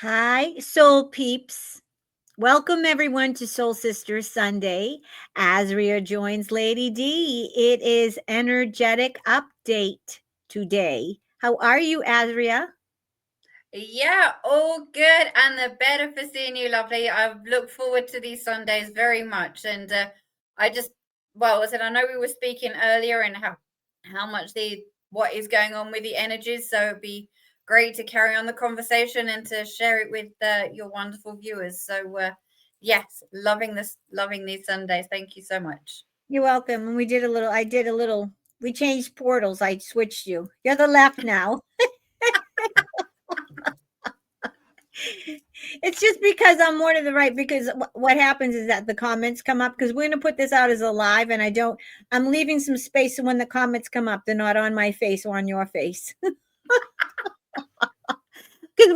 Hi, Soul Peeps. Welcome everyone to Soul Sisters Sunday. Azria joins Lady D. It is energetic update today. How are you, Azria? Yeah, all good and the better for seeing you, lovely. I've looked forward to these Sundays very much. And I just, well, I said, I know we were speaking earlier and how much what is going on with the energies. So it'd be great to carry on the conversation and to share it with your wonderful viewers. So, yes, loving these Sundays. Thank you so much. You're welcome. And we changed portals. I switched you. You're the left now. It's just because I'm more to the right, because what happens is that the comments come up, because we're going to put this out as a live, and I'm leaving some space so when the comments come up, they're not on my face or on your face. Because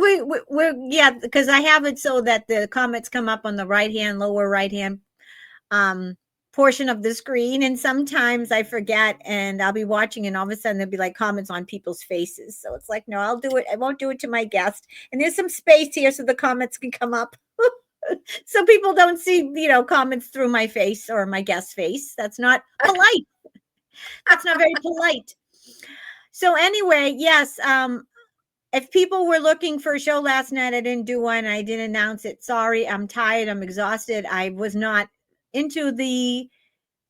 we're because I have it so that the comments come up on the lower right hand portion of the screen, and sometimes I forget and I'll be watching and all of a sudden there'll be like comments on people's faces. So it's like, no, I'll do it. I won't do it to my guest. And there's some space here so the comments can come up. So people don't see, comments through my face or my guest's face. That's not polite. That's not very polite. So anyway, yes, if people were looking for a show last night, I didn't do one. I didn't announce it. Sorry, I'm tired. I'm exhausted. I was not into the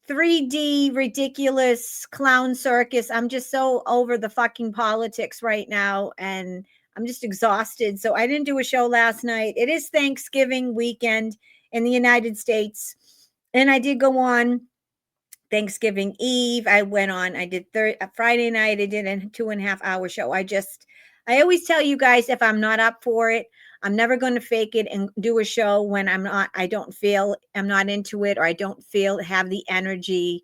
3D ridiculous clown circus. I'm just so over the fucking politics right now, and I'm just exhausted. So I didn't do a show last night. It is Thanksgiving weekend in the United States, and I did go on Thanksgiving Eve. I went on. I did Friday night. I did a 2.5 hour show. I always tell you guys, if I'm not up for it, I'm never going to fake it and do a show when I'm not into it, or I don't have the energy,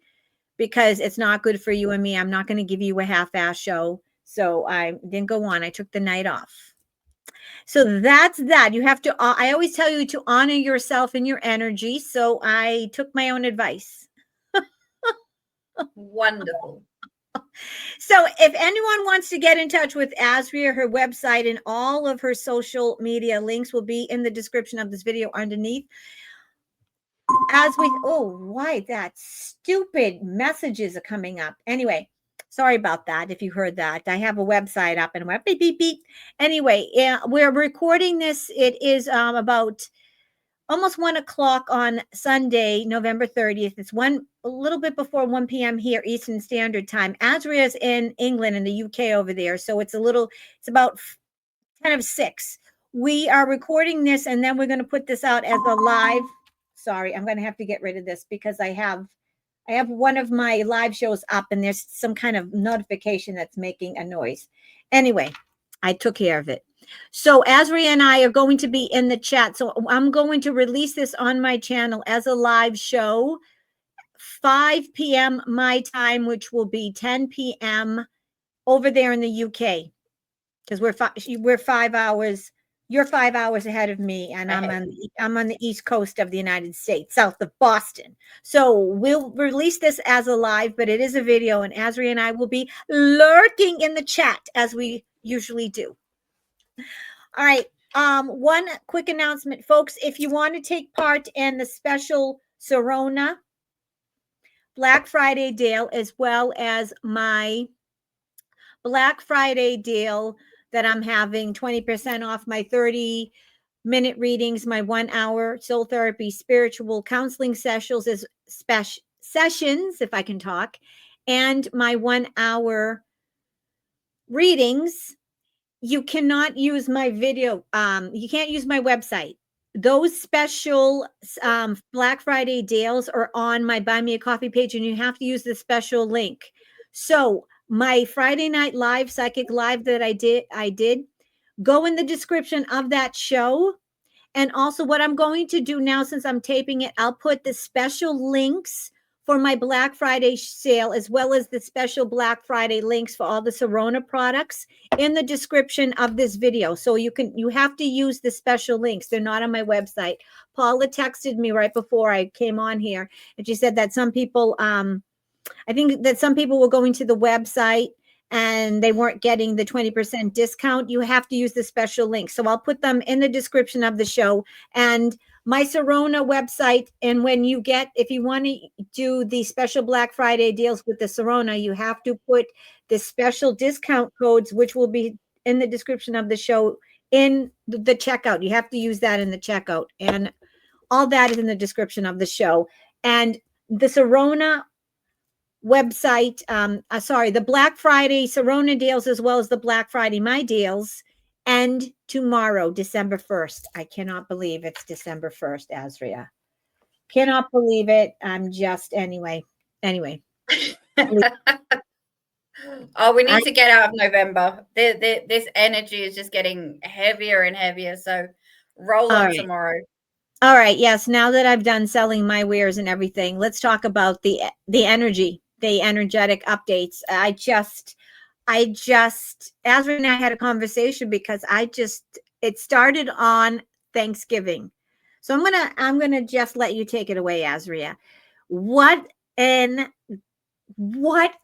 because it's not good for you and me. I'm not going to give you a half-ass show. So I didn't go on. I took the night off. So that's that. You have to, I always tell you to honor yourself and your energy. So I took my own advice. Wonderful. So if anyone wants to get in touch with Azria, her website and all of her social media links will be in the description of this video underneath. Why that stupid messages are coming up. Anyway, sorry about that. If you heard that, I have a website up and went beep, beep, beep. Anyway, we're recording this. It is about almost 1:00 on Sunday, November 30th. It's a little bit before 1 p.m. here, Eastern Standard Time. Azria's in England, in the UK over there. So it's about 6. We are recording this, and then we're going to put this out as a live. Sorry, I'm going to have to get rid of this because I have one of my live shows up and there's some kind of notification that's making a noise. Anyway, I took care of it. So Azria and I are going to be in the chat. So I'm going to release this on my channel as a live show, 5 p.m. my time, which will be 10 p.m. over there in the UK, because we're 5 hours. You're 5 hours ahead of me, and I'm on the East Coast of the United States, south of Boston. So we'll release this as a live, but it is a video, and Azria and I will be lurking in the chat as we usually do. All right. One quick announcement, folks. If you want to take part in the special SYRONA Black Friday deal, as well as my Black Friday deal that I'm having 20% off my 30-minute readings, my 1-hour soul therapy spiritual counseling sessions, if I can talk, and my 1-hour readings. You cannot use my video. You can't use my website. Those special Black Friday deals are on my Buy Me a Coffee page, and you have to use the special link. So my Friday night live, psychic live that I did, go in the description of that show. And also what I'm going to do now, since I'm taping it, I'll put the special links for my Black Friday sale, as well as the special Black Friday links for all the SYRONA products in the description of this video. So you have to use the special links. They're not on my website. Paula texted me right before I came on here, and she said that some people, I think that some people were going to the website and they weren't getting the 20% discount, you have to use the special link. So I'll put them in the description of the show and my SYRONA website. And when you get, if you want to do the special Black Friday deals with the SYRONA, you have to put the special discount codes, which will be in the description of the show, in the checkout. You have to use that in the checkout. And all that is in the description of the show. And the SYRONA website, the Black Friday SYRONA deals, as well as the Black Friday My Deals, end tomorrow, December 1st. I cannot believe it's December 1st, Azria. Cannot believe it. I'm just, anyway. Oh, we need to get out of November. This energy is just getting heavier and heavier. So roll on tomorrow. All right. Yes. Now that I've done selling my wares and everything, let's talk about the energy, the energetic updates. Azra and I had a conversation because it started on Thanksgiving. So I'm gonna just let you take it away, Azria. What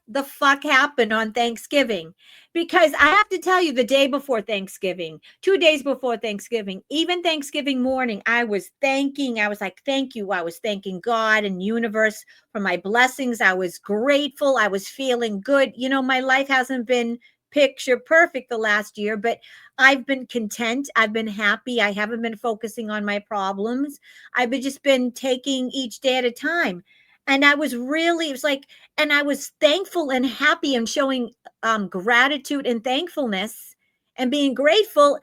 the fuck happened on Thanksgiving? Because I have to tell you, the day before Thanksgiving, 2 days before Thanksgiving, even Thanksgiving morning, I was like, thank you. I was thanking God and universe for my blessings. I was grateful. I was feeling good. You know, my life hasn't been picture perfect the last year, but I've been content. I've been happy. I haven't been focusing on my problems. I've just been taking each day at a time. And I was and I was thankful and happy and showing gratitude and thankfulness and being grateful.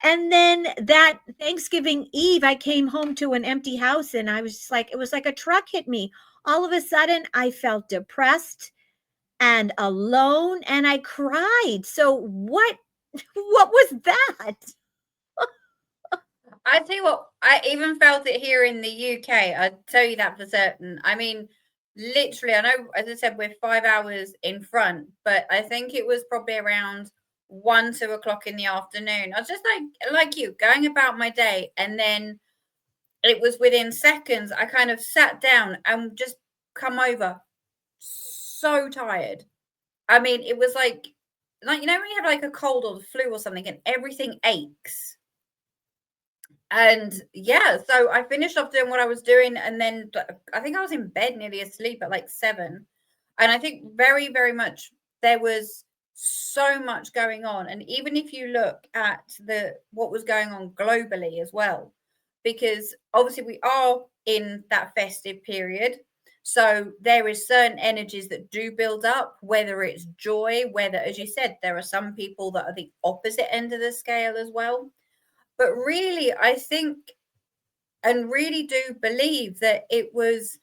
And then that Thanksgiving Eve, I came home to an empty house and I was just like, it was like a truck hit me. All of a sudden, I felt depressed and alone and I cried. So what was that? I tell you what, I even felt it here in the UK. I tell you that for certain. I mean, literally, I know, as I said, we're 5 hours in front, but I think it was probably around 1, 2 o'clock in the afternoon. I was just like you, going about my day, and then it was within seconds. I kind of sat down and just come over, so tired. I mean, it was like when you have like a cold or the flu or something, and everything aches. And yeah, so I finished off doing what I was doing, and then I think I was in bed nearly asleep at like 7. And I think very, very much there was so much going on. And even if you look at what was going on globally as well, because obviously we are in that festive period. So there is certain energies that do build up, whether it's joy, whether, as you said, there are some people that are the opposite end of the scale as well. But really, I think and really do believe that it was,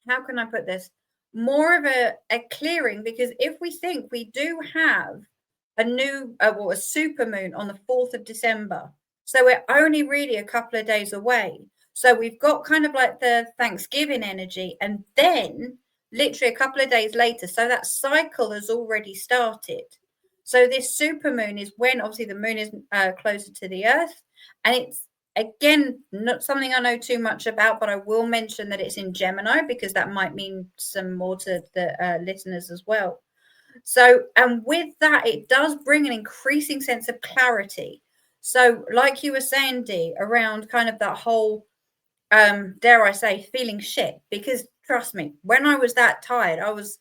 how can I put this, more of a clearing, because if we think we do have a super moon on the 4th of December, so we're only really a couple of days away. So we've got kind of like the Thanksgiving energy, and then literally a couple of days later, so that cycle has already started. So this super moon is when obviously the moon is closer to the earth, and it's, again, not something I know too much about, but I will mention that it's in Gemini because that might mean some more to the listeners as well. So, and with that, it does bring an increasing sense of clarity. So, like you were saying, Dee, around kind of that whole, dare I say, feeling shit, because trust me, when I was that tired, I was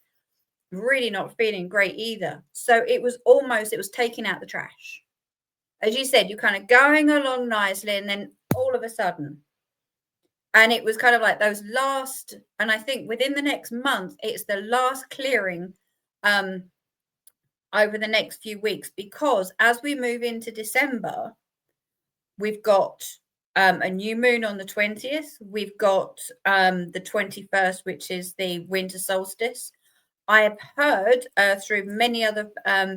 really not feeling great either. So it was taking out the trash. As you said, you're kind of going along nicely, and then all of a sudden, and it was kind of like those last, and I think within the next month, it's the last clearing over the next few weeks, because as we move into December, we've got a new moon on the 20th. We've got the 21st, which is the winter solstice. I have heard through many other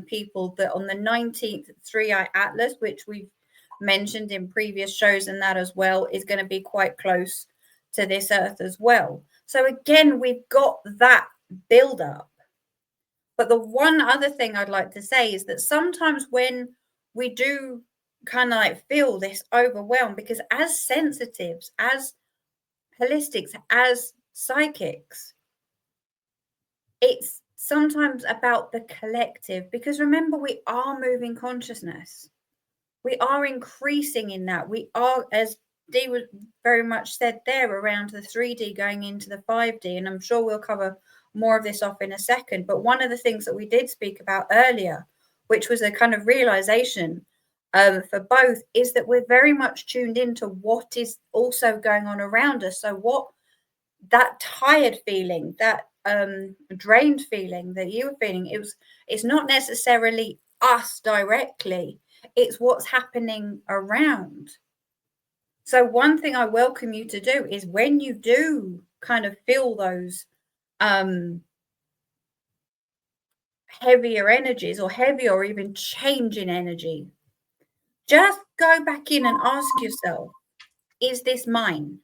people that on the 19th, 3-eye Atlas, which we've mentioned in previous shows, and that as well is going to be quite close to this Earth as well. So again, we've got that build up. But the one other thing I'd like to say is that sometimes when we do kind of like feel this overwhelm, because as sensitives, as holistics, as psychics, it's sometimes about the collective, because remember, we are moving consciousness. We are increasing in that. We are, as Dee was very much said there, around the 3D going into the 5D, and I'm sure we'll cover more of this off in a second. But one of the things that we did speak about earlier, which was a kind of realization for both, is that we're very much tuned into what is also going on around us. So what that tired feeling, that drained feeling that you were feeling, it's not necessarily us directly, it's what's happening around. So one thing I welcome you to do is, when you do kind of feel those heavier energies, or heavy, or even change in energy, just go back in and ask yourself, is this mine?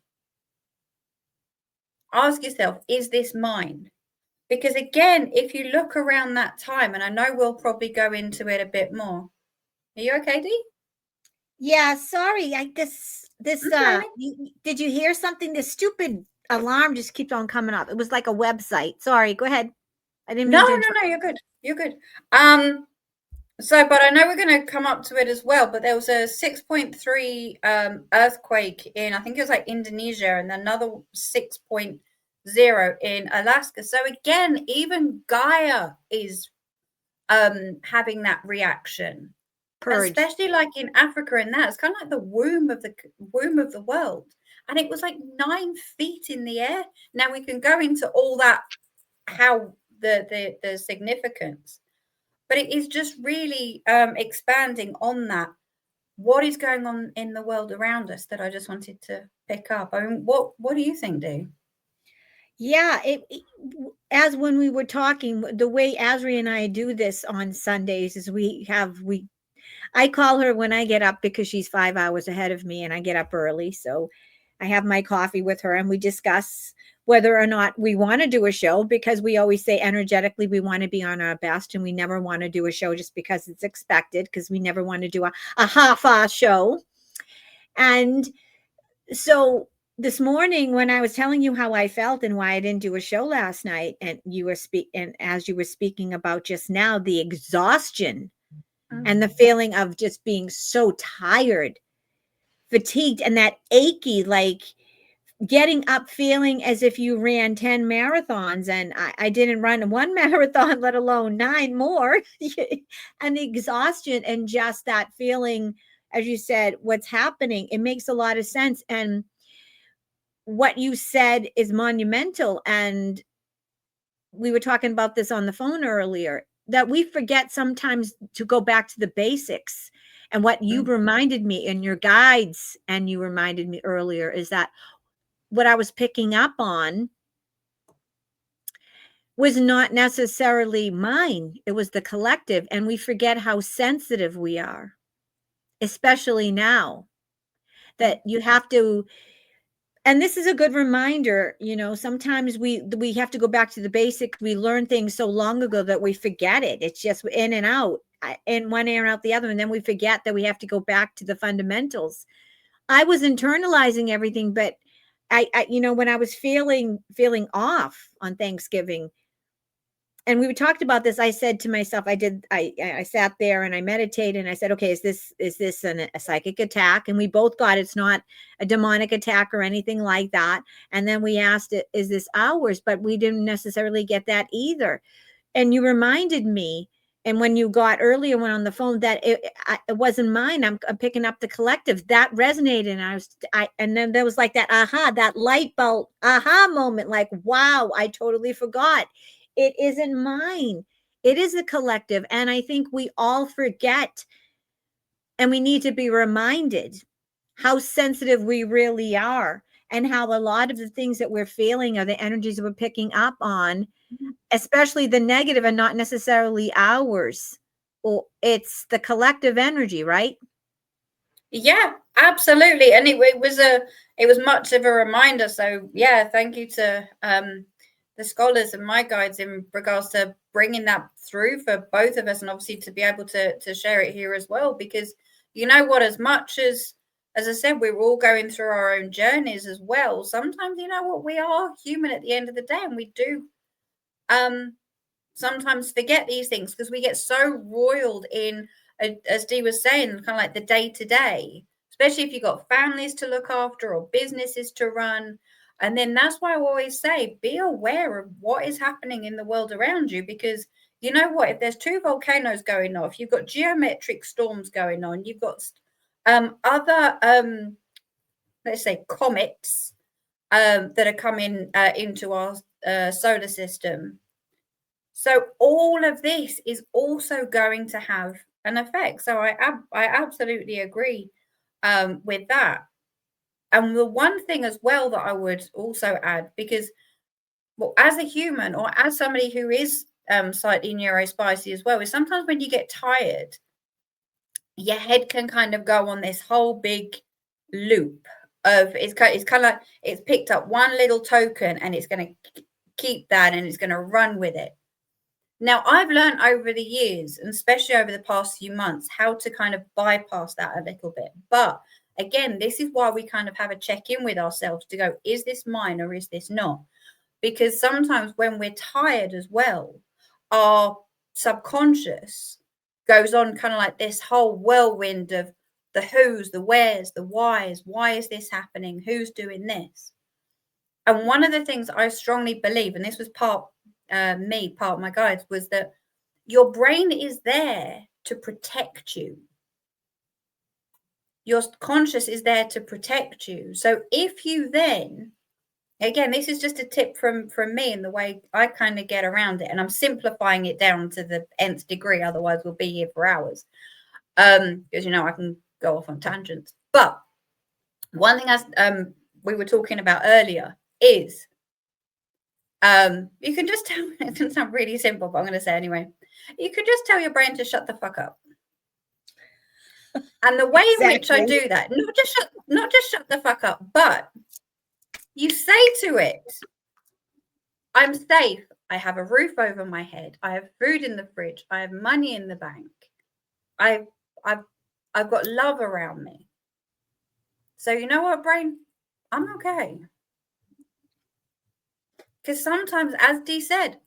Ask yourself, is this mine? Because again, if you look around that time, and I know we'll probably go into it a bit more. Are you okay, Dee? Yeah, sorry. I guess this Okay. did you hear something? This stupid alarm just keeps on coming up. It was like a website. Sorry, go ahead. I didn't mean to interrupt. No, you're good. You're good. So, but I know we're going to come up to it as well, but there was a 6.3 earthquake in, I think it was like Indonesia, and another 6.0 in Alaska. So again, even Gaia is having that reaction. Purge. Especially like in Africa, and that it's kind of like the womb of the world, and it was like 9 feet in the air. Now we can go into all that, how the significance, but it is just really expanding on that, what is going on in the world around us, that I just wanted to pick up. I mean, what do you think, Dee? Yeah, as when we were talking, the way Asri and I do this on Sundays is I call her when I get up, because she's 5 hours ahead of me and I get up early. So I have my coffee with her and we discuss whether or not we want to do a show, because we always say energetically we want to be on our best, and we never want to do a show just because it's expected, because we never want to do a half-ass show. And so this morning, when I was telling you how I felt and why I didn't do a show last night, and as you were speaking about just now, the exhaustion and the feeling of just being so tired, fatigued, and that achy, like getting up feeling as if you ran 10 marathons, and I didn't run one marathon, let alone 9 more. And the exhaustion, and just that feeling, as you said, what's happening, it makes a lot of sense. And what you said is monumental. And we were talking about this on the phone earlier, that we forget sometimes to go back to the basics. And what you reminded me in your guides, and you reminded me earlier, is that what I was picking up on was not necessarily mine. It was the collective. And we forget how sensitive we are, especially now, that you have to. And this is a good reminder, sometimes we have to go back to the basics. We learn things so long ago that we forget it. It's just in and out, in one ear and out the other. And then we forget that we have to go back to the fundamentals. I was internalizing everything, but I when I was feeling off on Thanksgiving, and we talked about this, I said to myself, I sat there and I meditated, and I said, okay, is this a psychic attack? And we both got, it's not a demonic attack or anything like that. And then we asked, is this ours? But we didn't necessarily get that either. And you reminded me, and when you got earlier, when on the phone, that it wasn't mine. I'm picking up the collective. That resonated, and and then there was like that light bulb moment, like, wow, I totally forgot. It isn't mine. It is a collective. And I think we all forget, and we need to be reminded how sensitive we really are, and how a lot of the things that we're feeling are the energies that we're picking up on, especially the negative, and not necessarily ours. Or it's the collective energy, right? Yeah, absolutely. And it was much of a reminder. So yeah, thank you to the scholars and my guides in regards to bringing that through for both of us, and obviously to be able to share it here as well, because you know what, as much as I said, we're all going through our own journeys as well. Sometimes, you know what, we are human at the end of the day, and we do sometimes forget these things because we get so roiled in, as Dee was saying, kind of like the day to day, especially if you've got families to look after or businesses to run. And then that's why I always say, be aware of what is happening in the world around you, because you know what, if there's 2 volcanoes going off, you've got geometric storms going on, you've got other let's say comets that are coming into our solar system. So all of this is also going to have an effect. So I absolutely agree with that. And the one thing as well that I would also add, because well, as a human or as somebody who is slightly neurospicy as well, is sometimes when you get tired, your head can kind of go on this whole big loop of it's kind of like it's picked up one little token and it's going to keep that and it's going to run with it. Now, I've learned over the years, and especially over the past few months, how to kind of bypass that a little bit. But again, this is why we kind of have a check-in with ourselves to go, is this mine or is this not? Because sometimes when we're tired as well, our subconscious goes on kind of like this whole whirlwind of the who's, the where's, the why's, why is this happening? Who's doing this? And one of the things I strongly believe, and this was part of my guides, was that your brain is there to protect you. Your conscious is there to protect you. So if you then, again, this is just a tip from me and the way I kind of get around it, and I'm simplifying it down to the nth degree, otherwise we'll be here for hours. Because you know I can go off on tangents. But one thing as we were talking about earlier is you can just tell, it can sound really simple, but I'm going to say anyway, you could just tell your brain to shut the fuck up. And the way in which I do that, not just shut the fuck up, but you say to it, I'm safe. I have a roof over my head. I have food in the fridge. I have money in the bank. I've got love around me. So you know what, brain? I'm okay. Because sometimes, as Dee said,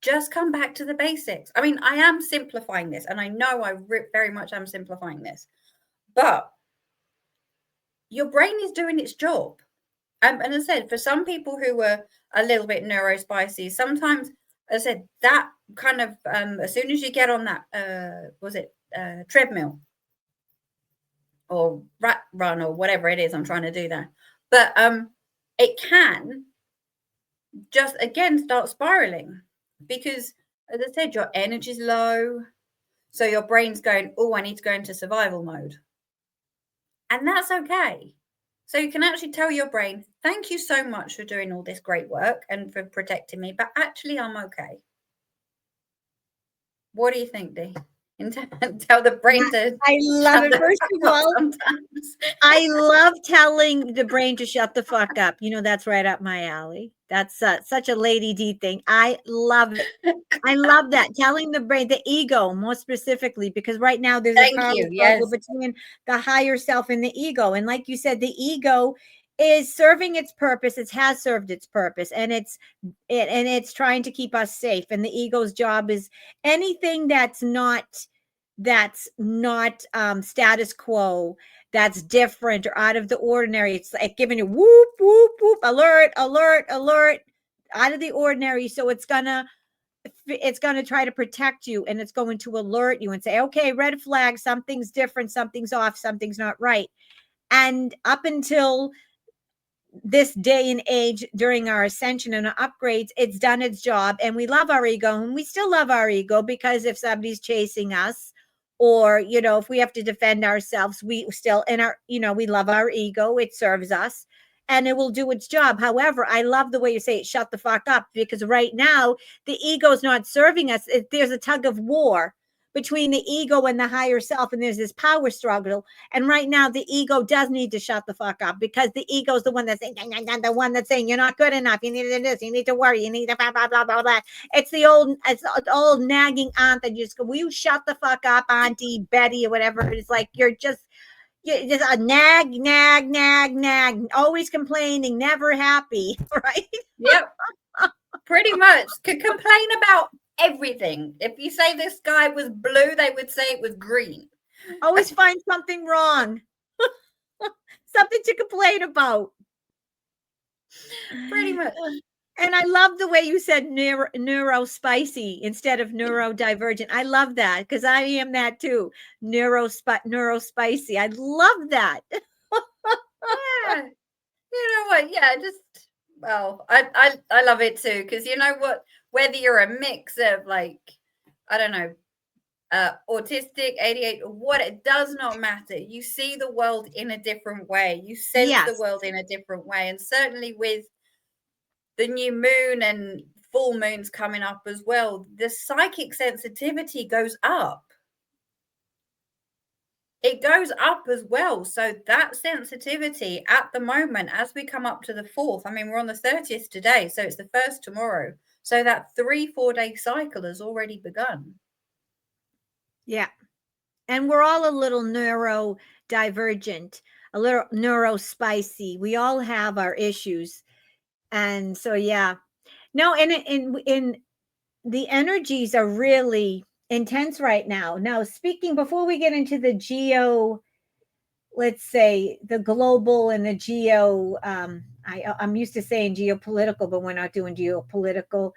just come back to the basics. I mean, I am simplifying this, and I know I very much am simplifying this, but your brain is doing its job. And as I said, for some people who are a little bit neurospicy, sometimes, as I said, that kind of, as soon as you get on that, treadmill or rat run or whatever it is I'm trying to do there, but it can just, again, start spiraling because, as I said, your energy's low. So your brain's going, oh, I need to go into survival mode. And that's okay. So you can actually tell your brain, thank you so much for doing all this great work and for protecting me, but actually I'm okay. What do you think, Dee? Tell the brain to I love it. First of all, sometimes. I love telling the brain to shut the fuck up. You know, that's right up my alley. That's such a Lady D thing. I love it. I love that. Telling the brain, the ego more specifically, because right now there's a power struggle between the higher self and the ego. And like you said, the ego is serving its purpose. It has served its purpose, and it's trying to keep us safe. And the ego's job is anything that's not status quo, that's different or out of the ordinary. It's like giving you whoop, whoop, whoop, alert, alert, alert, out of the ordinary. So it's gonna try to protect you, and it's going to alert you and say, okay, red flag, something's different, something's off, something's not right. And up until this day and age, during our ascension and our upgrades, it's done its job, and we love our ego, and we still love our ego, because if somebody's chasing us, or, you know, if we have to defend ourselves, we still, we love our ego. It serves us and it will do its job. However, I love the way you say it, shut the fuck up, because right now the ego is not serving us. There's a tug of war between the ego and the higher self, and there's this power struggle. And right now the ego does need to shut the fuck up, because the ego is the one that's saying, you're not good enough, you need to do this, you need to worry, you need to blah, blah, blah, blah, blah. It's the old nagging aunt that just go, will you shut the fuck up, Auntie Betty, or whatever. It's like you're just a nag, always complaining, never happy, right? Yep. Pretty much. Could complain about everything. If you say the sky was blue, they would say it was green. Always find something wrong. Something to complain about. Pretty much. And I love the way you said neuro spicy instead of neurodivergent. I love that because I am that too. Neuro spicy. I love that. Yeah. You know what? Yeah, just well, I love it too because you know what? Whether you're a mix of like, I don't know, autistic, 88, what, it does not matter. You see the world in a different way. You sense the Yes. world in a different way, and certainly with the new moon and full moons coming up as well, the psychic sensitivity goes up. It goes up as well. So that sensitivity at the moment, as we come up to the 4th, I mean, we're on the 30th today, so it's the 1st tomorrow. So that 3-4 day cycle has already begun. Yeah. And we're all a little neurodivergent, a little neurospicy. We all have our issues. And so, yeah. No, and in the energies are really intense right now. Now, speaking before we get into the geo, let's say the global and the geo, I'm used to saying geopolitical, but we're not doing geopolitical.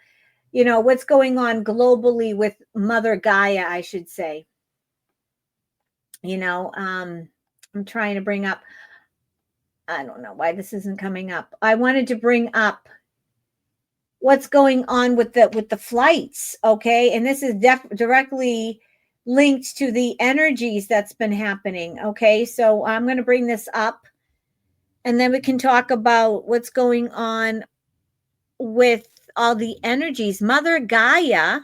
You know, what's going on globally with Mother Gaia, I should say. You know, I'm trying to bring up, I don't know why this isn't coming up. I wanted to bring up what's going on with the flights, okay? And this is directly linked to the energies that's been happening, okay? So I'm going to bring this up and then we can talk about what's going on with all the energies. Mother Gaia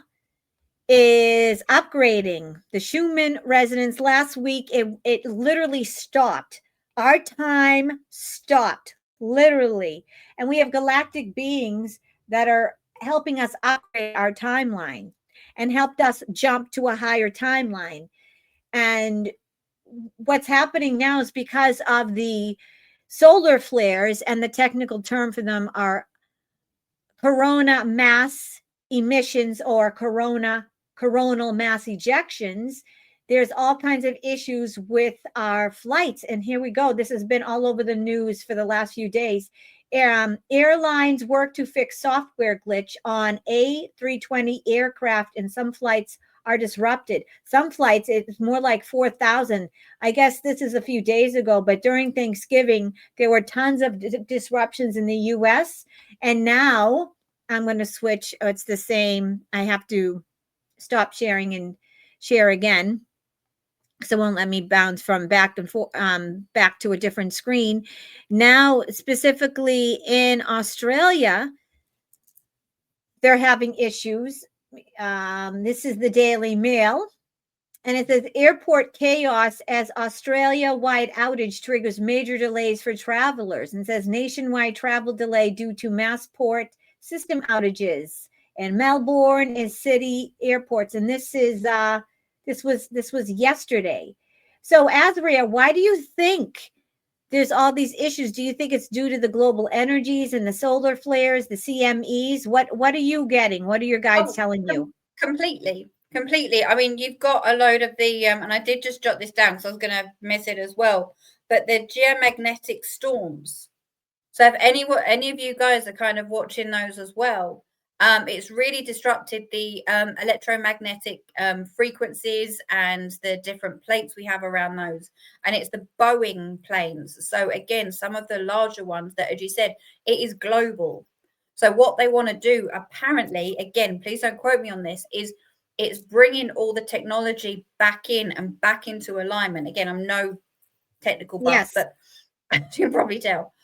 is upgrading the Schumann resonance. Last week it literally stopped. Our time stopped, literally. And we have galactic beings that are helping us upgrade our timeline and helped us jump to a higher timeline. And what's happening now is because of the solar flares, and the technical term for them are corona mass emissions or coronal mass ejections. There's all kinds of issues with our flights. And here we go. This has been all over the news for the last few days. Airlines work to fix software glitch on A320 aircraft, and some flights are disrupted. Some flights, it's more like 4,000. I guess this is a few days ago, but during Thanksgiving, there were tons of disruptions in the US. And now I'm going to switch. Oh, it's the same. I have to stop sharing and share again. So it won't let me bounce from back and forth, back to a different screen. Now, specifically in Australia, they're having issues. This is the Daily Mail. And it says airport chaos as Australia-wide outage triggers major delays for travelers, and says nationwide travel delay due to Massport system outages and Melbourne and Sydney airports. And this was yesterday. So Azria, why do you think there's all these issues? Do you think it's due to the global energies and the solar flares, the CMEs? What are you getting? What are your guides telling you? Completely. I mean, you've got a load of the, and I did just jot this down because I was going to miss it as well, but the geomagnetic storms. So if any of you guys are kind of watching those as well, it's really disrupted the electromagnetic frequencies and the different plates we have around those. And it's the Boeing planes. So again, some of the larger ones that, as you said, it is global. So what they want to do, apparently, again, please don't quote me on this, is it's bringing all the technology back in and back into alignment. Again, I'm no technical buff, Yes. but as you can probably tell,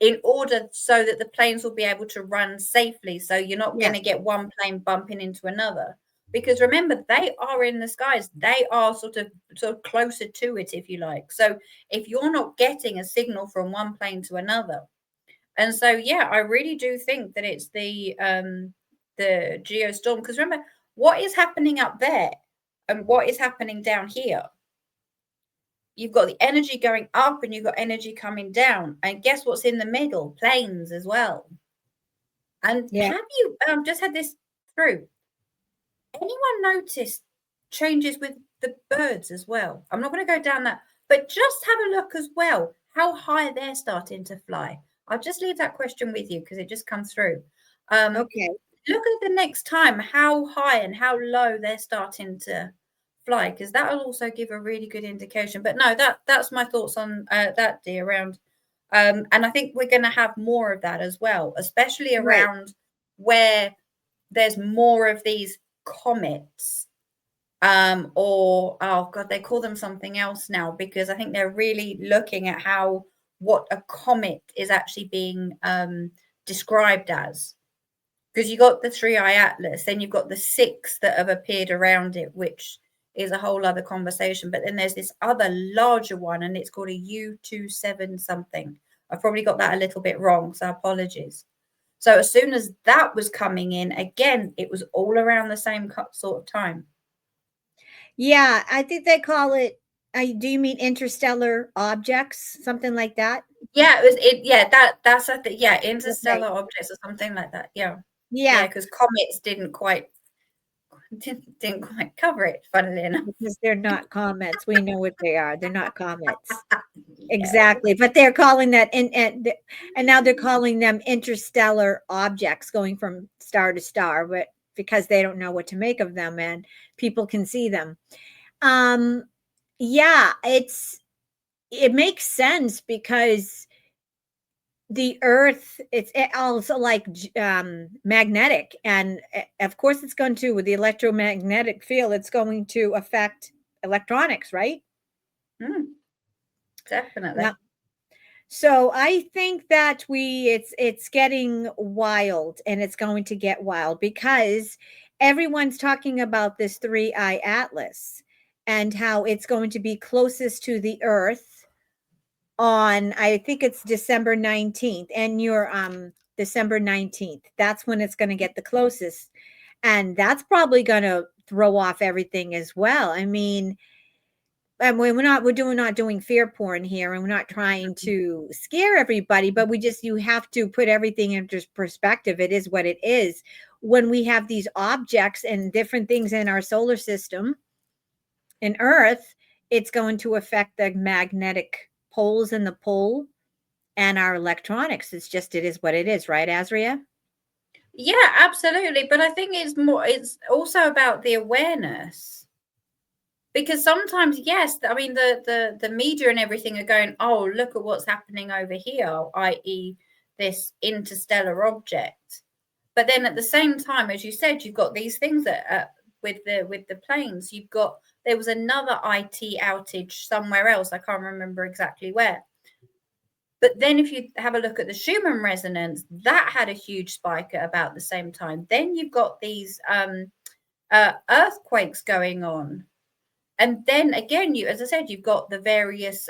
in order so that the planes will be able to run safely. So you're not going to get one plane bumping into another. Because remember, they are in the skies. They are sort of closer to it, if you like. So if you're not getting a signal from one plane to another, and so yeah, I really do think that it's the geostorm. Because remember, what is happening up there and what is happening down here? You've got the energy going up and you've got energy coming down. And guess what's in the middle? Planes as well. And have you just had this true. Anyone notice changes with the birds as well? I'm not going to go down that, but just have a look as well how high they're starting to fly. I'll just leave that question with you because it just comes through. Okay. Look at the next time how high and how low they're starting to fly, because that will also give a really good indication. But no, that's my thoughts on that, Dee, around and I think we're going to have more of that as well, especially around where there's more of these comets, or oh god, they call them something else now, because I think they're really looking at what a comet is actually being described as. Because you got the 3i Atlas, then you've got the 6 that have appeared around it, which is a whole other conversation. But then there's this other larger one, and it's called a U27 something. I've probably got that a little bit wrong, so apologies. So as soon as that was coming in, again, it was all around the same sort of time. Yeah, I think they call it. Do you mean interstellar objects, something like that? Yeah, that's I think, yeah, interstellar objects or something like that. Yeah. Yeah, because comets didn't quite cover it, funnily enough. because they're not comets. We know what they are. They're not comets. Exactly, but they're calling that and now they're calling them interstellar objects going from star to star, but because they don't know what to make of them and people can see them. Yeah, it makes sense because the earth it's also like magnetic, and of course it's going to, with the electromagnetic field, it's going to affect electronics, right? Definitely. Yeah. So I think that it's getting wild, and it's going to get wild because everyone's talking about this 3i Atlas and how it's going to be closest to the earth on, I think it's December 19th, and you're December 19th. That's when it's going to get the closest. And that's probably going to throw off everything as well. I mean, and we're not doing fear porn here, and we're not trying to scare everybody, but you have to put everything into perspective. It is what it is. When we have these objects and different things in our solar system in Earth, it's going to affect the magnetic poles in the pole and our electronics. It is what it is, right, Azria? Yeah, absolutely. But I think it's also about the awareness. Because sometimes, yes, I mean the media and everything are going, oh, look at what's happening over here, i.e. this interstellar object. But then at the same time, as you said, you've got these things that with the planes, there was another IT outage somewhere else. I can't remember exactly where. But then if you have a look at the Schumann resonance, that had a huge spike at about the same time. Then you've got these earthquakes going on. And then again, as I said, you've got the various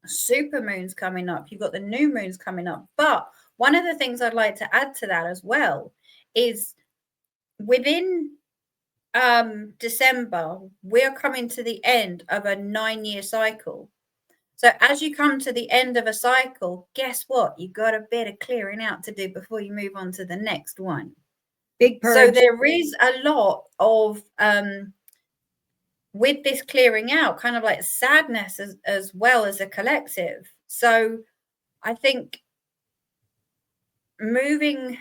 super moons coming up. You've got the new moons coming up. But one of the things I'd like to add to that as well is within December, we're coming to the end of a 9-year cycle. So as you come to the end of a cycle, guess what? You've got a bit of clearing out to do before you move on to the next one. Big purge. So there is a lot of with this clearing out, kind of like sadness as well as a collective. So I think moving,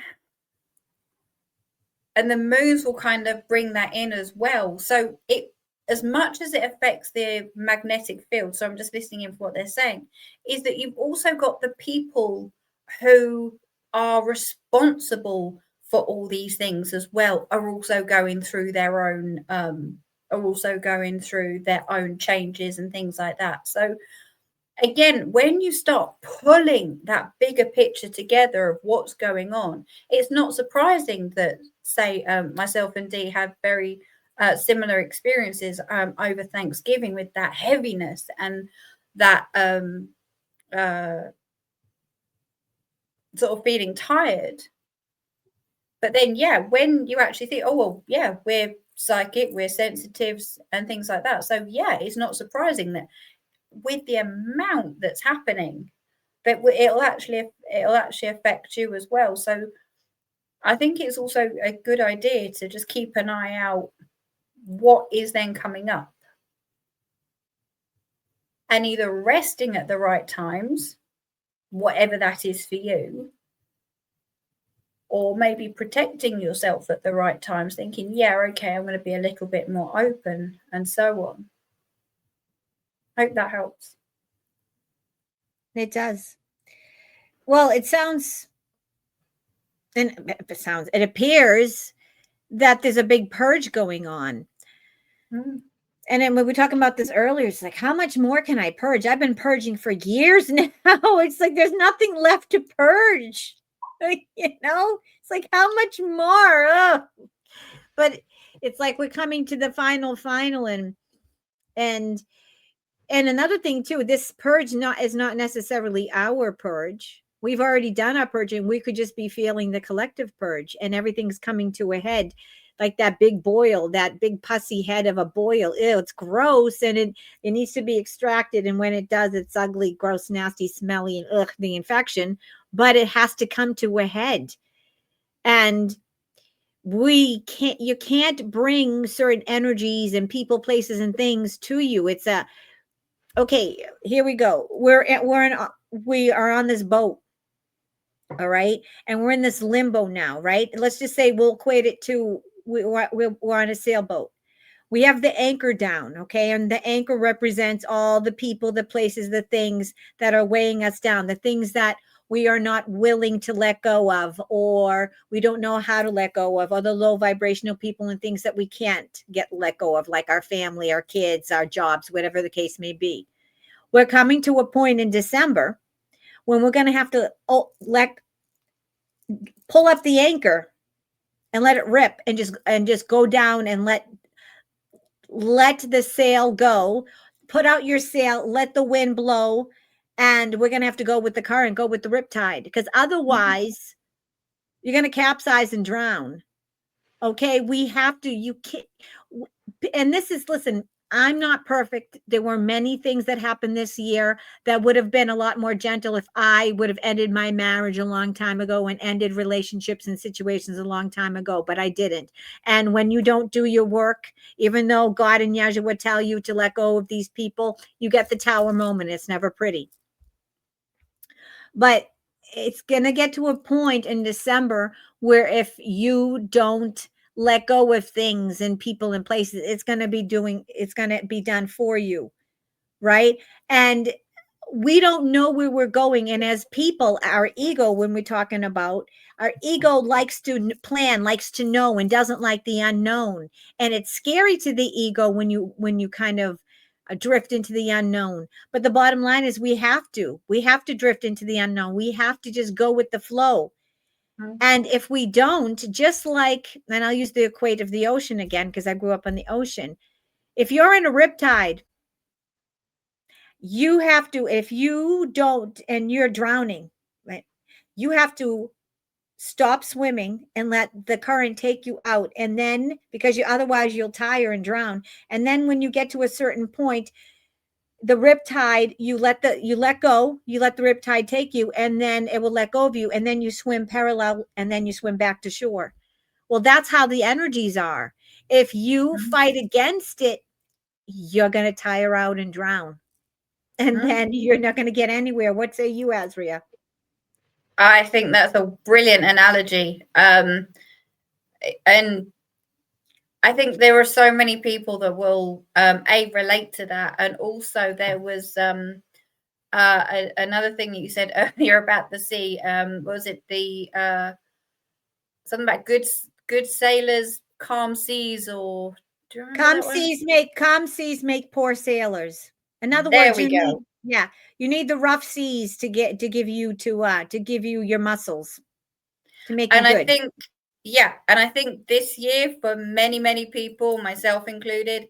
and the moons will kind of bring that in as well. So it, as much as it affects the magnetic field, so I'm just listening in for what they're saying, is that you've also got the people who are responsible for all these things as well are also going through their own changes and things like that. So again, when you start pulling that bigger picture together of what's going on, it's not surprising that, say, myself and Dee have very similar experiences over Thanksgiving with that heaviness and that sort of feeling tired. But then, yeah, when you actually think, oh, well, yeah, we're psychic, we're sensitives and things like that. So, yeah, it's not surprising that with the amount that's happening, that it'll actually affect you as well. So I think it's also a good idea to just keep an eye out what is then coming up, and either resting at the right times, whatever that is for you, or maybe protecting yourself at the right times, thinking, yeah, okay, I'm going to be a little bit more open, and so on. Hope that helps. It does. Well, it appears that there's a big purge going on. And then when we were talking about this earlier, it's like, how much more can I purge? I've been purging for years now. It's like there's nothing left to purge. It's like, how much more? Ugh. But it's like we're coming to the final, and another thing too, this purge is not necessarily our purge. We've already done our purge, and we could just be feeling the collective purge, and everything's coming to a head, like that big boil, that big pussy head of a boil. Ew, it's gross, and it needs to be extracted. And when it does, it's ugly, gross, nasty, smelly, and the infection. But it has to come to a head, and you can't bring certain energies and people, places, and things to you. It's okay, here we go. We are on this boat. All right. And we're in this limbo now, right? Let's just say we'll equate it to we're on a sailboat. We have the anchor down, okay? And the anchor represents all the people, the places, the things that are weighing us down, the things that we are not willing to let go of, or we don't know how to let go of, or the low vibrational people and things that we can't let go of, like our family, our kids, our jobs, whatever the case may be. We're coming to a point in December when we're going to have to pull up the anchor and let it rip, and just go down, and let the sail go. Put out your sail, let the wind blow, and we're going to have to go with the current, go with the riptide, because otherwise you're going to capsize and drown. Okay, we have to, you can't, and this is, listen, I'm not perfect. There were many things that happened this year that would have been a lot more gentle if I would have ended my marriage a long time ago and ended relationships and situations a long time ago, but I didn't. And when you don't do your work, even though God and Yahweh would tell you to let go of these people, you get the tower moment. It's never pretty. But it's going to get to a point in December where if you don't let go of things and people and places, it's going to be done for you, right? And we don't know where we're going. And as people, our ego, when we're talking about, our ego likes to plan, likes to know, and doesn't like the unknown. And it's scary to the ego when you kind of drift into the unknown. But the bottom line is we have to drift into the unknown. We have to just go with the flow. And if we don't, just like, and I'll use the equate of the ocean again, because I grew up on the ocean. If you're in a riptide, you have to, if you don't, and you're drowning, right? You have to stop swimming and let the current take you out. And then, because otherwise you'll tire and drown. And then when you get to a certain point, the riptide, you let go, you let the riptide take you, and then it will let go of you. And then you swim parallel, and then you swim back to shore. Well, that's how the energies are. If you fight against it, you're going to tire out and drown. And then you're not going to get anywhere. What say you, ASRIA? I think that's a brilliant analogy. And I think there are so many people that will relate to that. And also there was another thing that you said earlier about the sea. Was it the something about good sailors, calm seas, or do you remember calm seas make poor sailors. In other there words, we go. You need the rough seas to give you your muscles to make you good. I think this year for many people, myself included,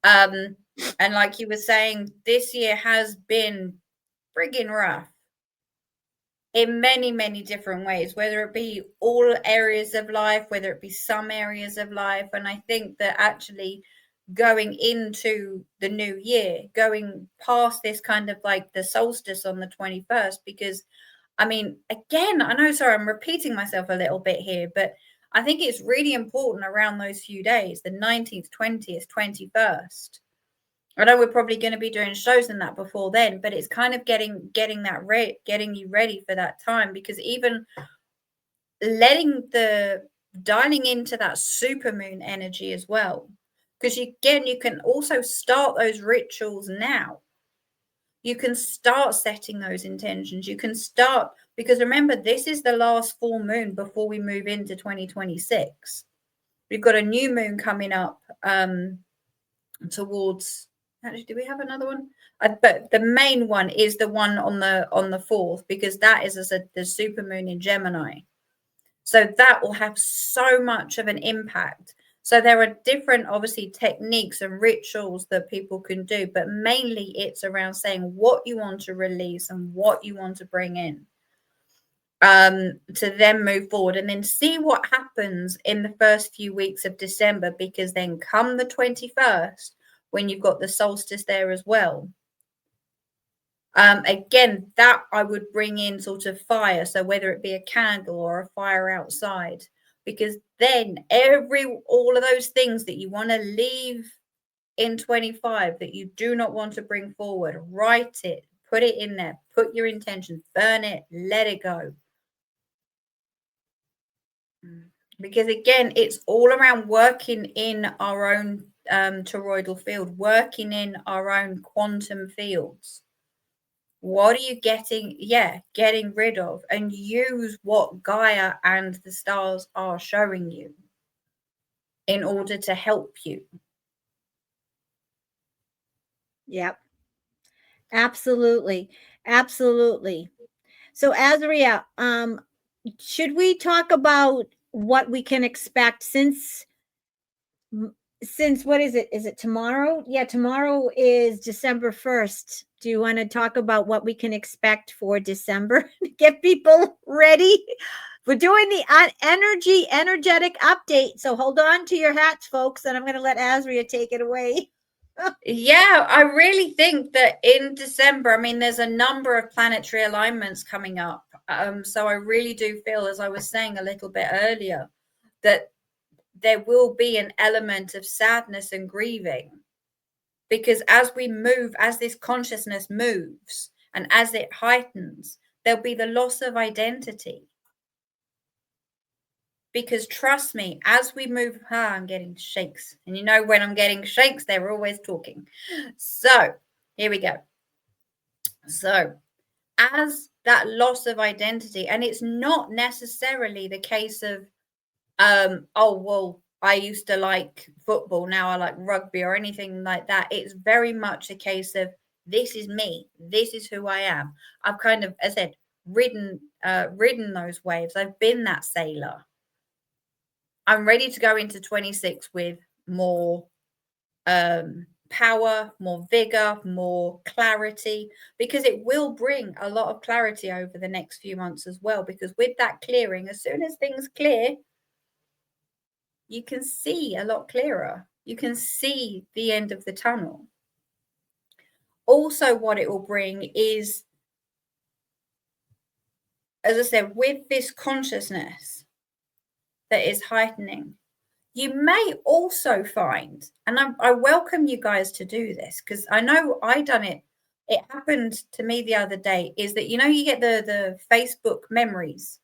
and like you were saying, this year has been friggin' rough in many different ways, whether it be all areas of life, whether it be some areas of life. And I think that actually going into the new year, going past this kind of like the solstice on the 21st, because I mean, again, I know, sorry, I'm repeating myself a little bit here, but I think it's really important around those few days, the 19th, 20th, 21st. I know we're probably going to be doing shows in that before then, but it's kind of getting getting you ready for that time, because even dialing into that supermoon energy as well, because you can also start those rituals now. You can start setting those intentions. You can start, because remember, this is the last full moon before we move into 2026. We've got a new moon coming up towards, actually, do we have another one? But the main one is the one on the 4th, because that is, as I said, the super moon in Gemini. So that will have so much of an impact. So there are different, obviously, techniques and rituals that people can do, but mainly it's around saying what you want to release and what you want to bring in, to then move forward, and then see what happens in the first few weeks of December, because then come the 21st, when you've got the solstice there as well. Again, that I would bring in sort of fire. So whether it be a candle or a fire outside, because then all of those things that you want to leave in 25 that you do not want to bring forward, write it, put it in there, put your intentions, burn it, let it go. Because again, it's all around working in our own toroidal field, working in our own quantum fields. What are you getting rid of, and use what Gaia and the stars are showing you in order to help you. Yep. Absolutely. Absolutely. So Azria, should we talk about what we can expect since what is it? Is it tomorrow? Yeah, tomorrow is December 1st. Do you want to talk about what we can expect for December to get people ready? We're doing the energetic update. So hold on to your hats, folks, and I'm going to let Azria take it away. Yeah, I really think that in December, I mean, there's a number of planetary alignments coming up. So I really do feel, as I was saying a little bit earlier, that there will be an element of sadness and grieving, because as this consciousness moves and as it heightens, there'll be the loss of identity. Because trust me, as we move, I'm getting shakes. And you know, when I'm getting shakes, they're always talking. So here we go. So as that loss of identity, and it's not necessarily the case of, oh, well, I used to like football, now I like rugby, or anything like that. It's very much a case of, this is me, this is who I am. I've kind of, as I said, ridden those waves. I've been that sailor. I'm ready to go into 26 with more power, more vigor, more clarity, because it will bring a lot of clarity over the next few months as well. Because with that clearing, as soon as things clear, you can see a lot clearer. You can see the end of the tunnel. Also, what it will bring is, as I said, with this consciousness that is heightening, you may also find, and I welcome you guys to do this, because I know I done it. It happened to me the other day, is that, you know, you get the Facebook memories,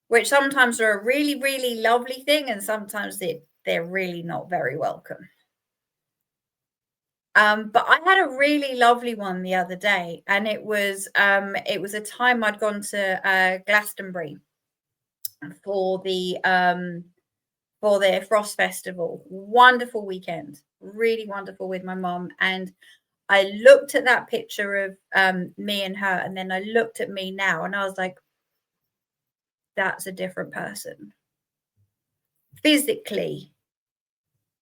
which sometimes are a really, really lovely thing, and sometimes they're really not very welcome. But I had a really lovely one the other day, and it was a time I'd gone to Glastonbury for their Frost Festival. Wonderful weekend, really wonderful, with my mom. And I looked at that picture of me and her, and then I looked at me now, and I was like, that's a different person. Physically,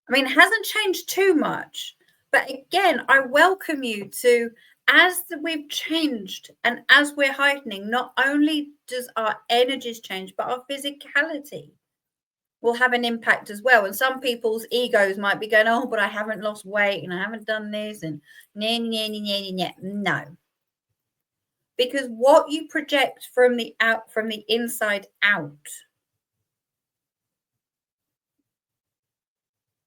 I mean, it hasn't changed too much. But again, I welcome you to, as we've changed and as we're heightening, not only does our energies change, but our physicality will have an impact as well. And some people's egos might be going, oh, but I haven't lost weight and I haven't done this, and no. because what you project from the inside out,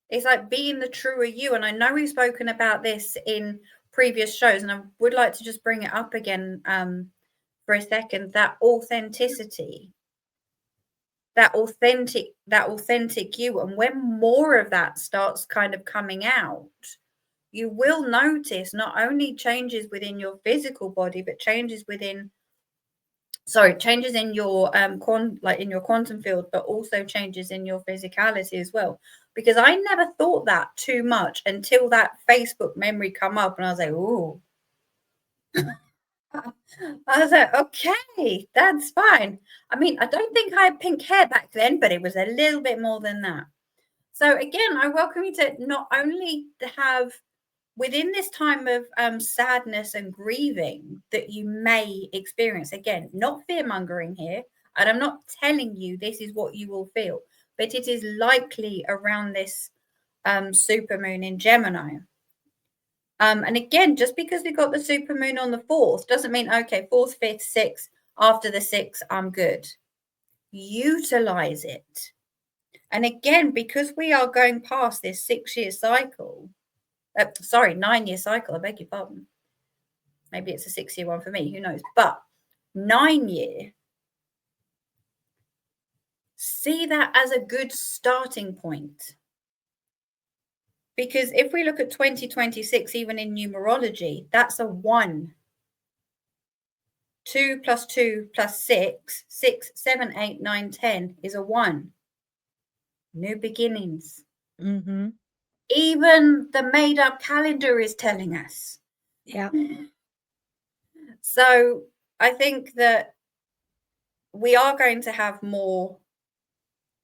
it's like being the truer you. And I know we've spoken about this in previous shows, and I would like to just bring it up again for a second. That authenticity, that authentic you. And when more of that starts kind of coming out, you will notice not only changes within your physical body, but changes in your in your quantum field, but also changes in your physicality as well. Because I never thought that too much until that Facebook memory come up, and I was like, ooh. I was like, okay, that's fine. I mean, I don't think I had pink hair back then, but it was a little bit more than that. So again, I welcome you to not only to have within this time of sadness and grieving that you may experience, again, not fear-mongering here, and I'm not telling you this is what you will feel, but it is likely around this supermoon in Gemini. And again, just because we got the supermoon on the 4th doesn't mean, okay, 4th, 5th, 6th, after the 6th, I'm good. Utilize it. And again, because we are going past this 6-year cycle, 9-year cycle, I beg your pardon. Maybe it's a 6-year one for me, who knows? But 9-year, see that as a good starting point. Because if we look at 2026, even in numerology, that's a 1. 2 plus 2 plus 6, 6, 7, 8, 9, 10 is a 1. New beginnings. Mm-hmm. Even the made-up calendar is telling us. Yeah. So I think that we are going to have more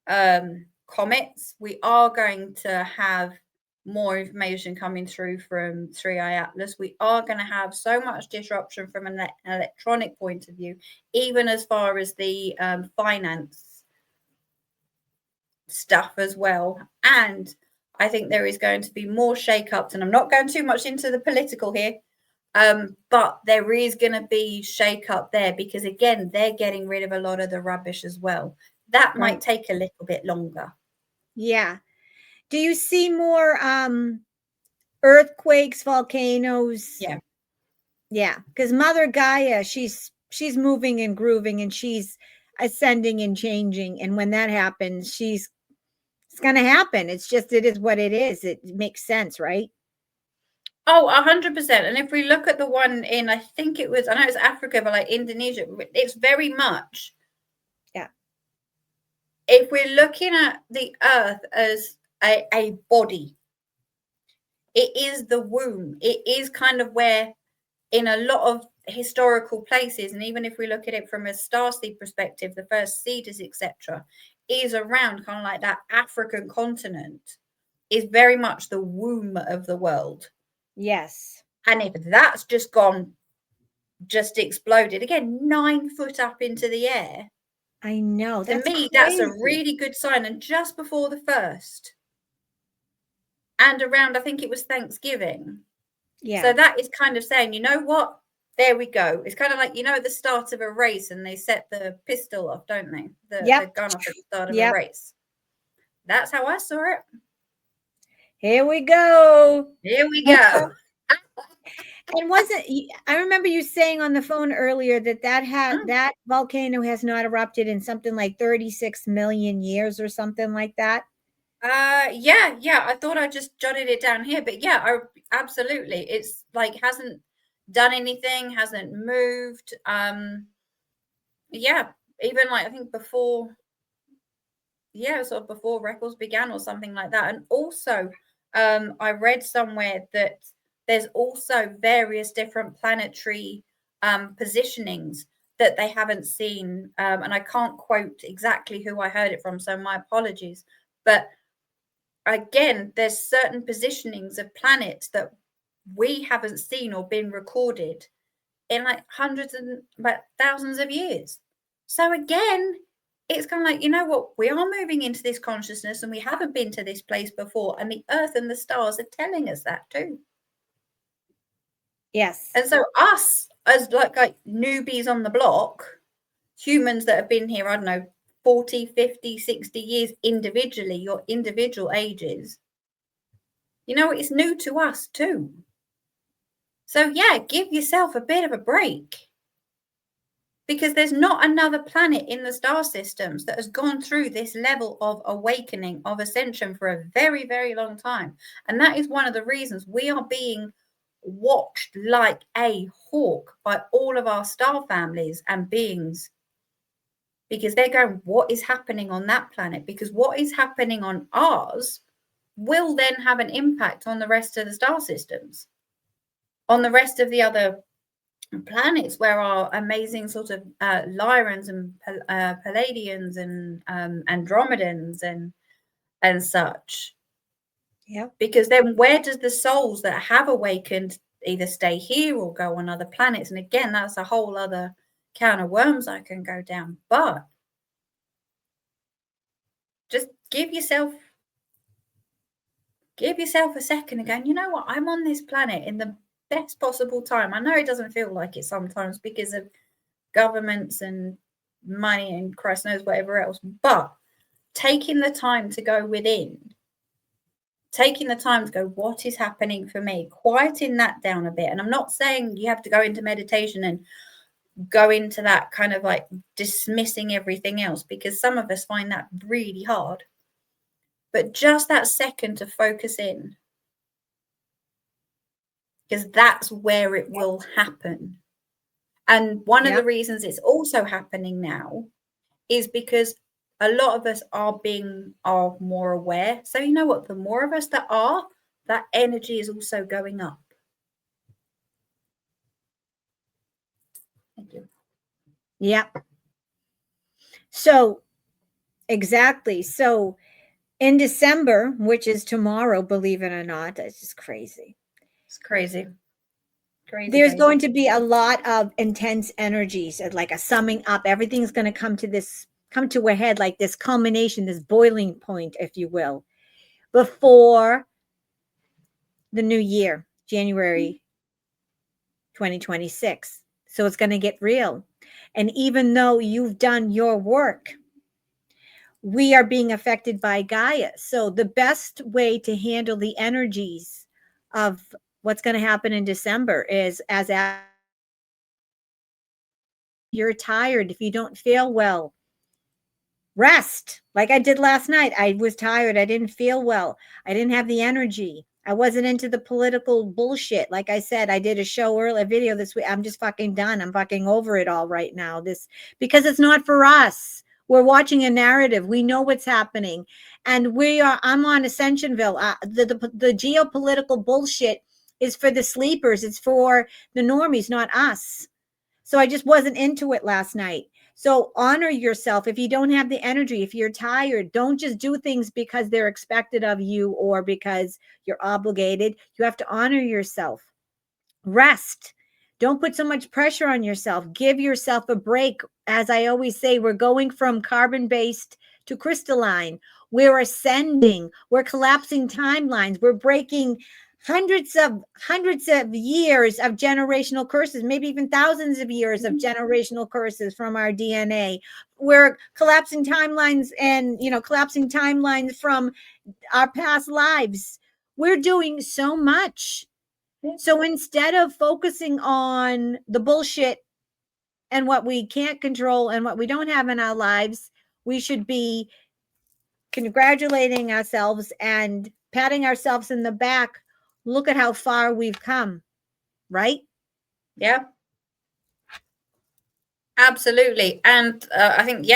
comets. We are going to have more information coming through from 3i Atlas. We are going to have so much disruption from an electronic point of view, even as far as the finance stuff as well. And I think there is going to be more shake-ups, and I'm not going too much into the political here, but there is going to be shake-up there because, again, they're getting rid of a lot of the rubbish as well. That might take a little bit longer. Yeah. Do you see more earthquakes, volcanoes? Yeah. Yeah, because Mother Gaia, she's moving and grooving, and she's ascending and changing. And when that happens, it's going to happen. It is what it is. It makes sense, right? Oh, 100%. And if we look at the one in, I know it's Africa, but like Indonesia, it's very much. Yeah. If we're looking at the earth as a body, it is the womb. It is kind of where, in a lot of historical places, and even if we look at it from a starseed perspective, the first seeders, etc., is around kind of like that African continent, is very much the womb of the world. Yes. And if that's just exploded again, 9 foot up into the air, I know. to me, that's a really good sign. And just before the 1st, and around, I think it was Thanksgiving. Yeah. So that is kind of saying, you know what? There we go. It's kind of like, at the start of a race, and they set the pistol off, don't they? The gun off at the start of a race. That's how I saw it. Here we go. Here we go. And I remember you saying on the phone earlier that volcano has not erupted in something like 36 million years or something like that. Yeah. I thought I just jotted it down here, but yeah, absolutely. It's like hasn't done anything, hasn't moved. Yeah, even like I think before records began or something like that. And also, I read somewhere that there's also various different planetary positionings that they haven't seen. And I can't quote exactly who I heard it from, so my apologies. But again, there's certain positionings of planets that we haven't seen or been recorded in like hundreds and thousands of years. So again, it's kind of like, you know what, we are moving into this consciousness, and we haven't been to this place before, and the earth and the stars are telling us that too. Yes. And so us as like newbies on the block, humans that have been here, I don't know, 40, 50, 60 years individually, your individual ages, you know, it's new to us too. So yeah, give yourself a bit of a break, because there's not another planet in the star systems that has gone through this level of awakening, of ascension for a very, very long time. And that is one of the reasons we are being watched like a hawk by all of our star families and beings, because they're going, what is happening on that planet? Because what is happening on ours will then have an impact on the rest of the star systems, on the rest of the other planets where our amazing sort of Lyrans and Palladians and Andromedans and such. Yeah. Because then where does the souls that have awakened either stay here or go on other planets? And again, that's a whole other can of worms I can go down. But just give yourself a second and going, you know what, I'm on this planet in the best possible time. I know it doesn't feel like it sometimes because of governments and money and Christ knows whatever else, but taking the time to go within, taking the time to go, what is happening for me, quieting that down a bit. And I'm not saying you have to go into meditation and go into that kind of like dismissing everything else, because some of us find that really hard. But just that second to focus in, because that's where it will happen. And one of the reasons it's also happening now is because a lot of us are more aware. So you know what? The more of us that are, that energy is also going up. Thank you. Yeah. So, exactly. So, in December, which is tomorrow, believe it or not, it's just crazy. It's crazy. There's going to be a lot of intense energies, like a summing up. Everything's going to come to a head, like this culmination, this boiling point, if you will, before the new year, January 2026. So it's going to get real. And even though you've done your work, we are being affected by Gaia. So the best way to handle the energies of what's going to happen in December is, as you're tired, if you don't feel well, rest. Like I did last night. I was tired. I didn't feel well. I didn't have the energy. I wasn't into the political bullshit. Like I said, I did a video this week. I'm just fucking done. I'm fucking over it all right now. Because it's not for us. We're watching a narrative. We know what's happening. And I'm on Ascensionville. The geopolitical bullshit is for the sleepers. It's for the normies, not us. So I just wasn't into it last night. So honor yourself. If you don't have the energy, if you're tired, don't just do things because they're expected of you or because you're obligated. You have to honor yourself. Rest. Don't put so much pressure on yourself. Give yourself a break. As I always say, we're going from carbon-based to crystalline. We're ascending. We're collapsing timelines. We're breaking hundreds of years of generational curses, maybe even thousands of years of generational curses from our DNA. We're collapsing timelines and, collapsing timelines from our past lives. We're doing so much. So instead of focusing on the bullshit and what we can't control and what we don't have in our lives, we should be congratulating ourselves and patting ourselves in the back. Look at how far we've come, right? Yeah. Absolutely. And I think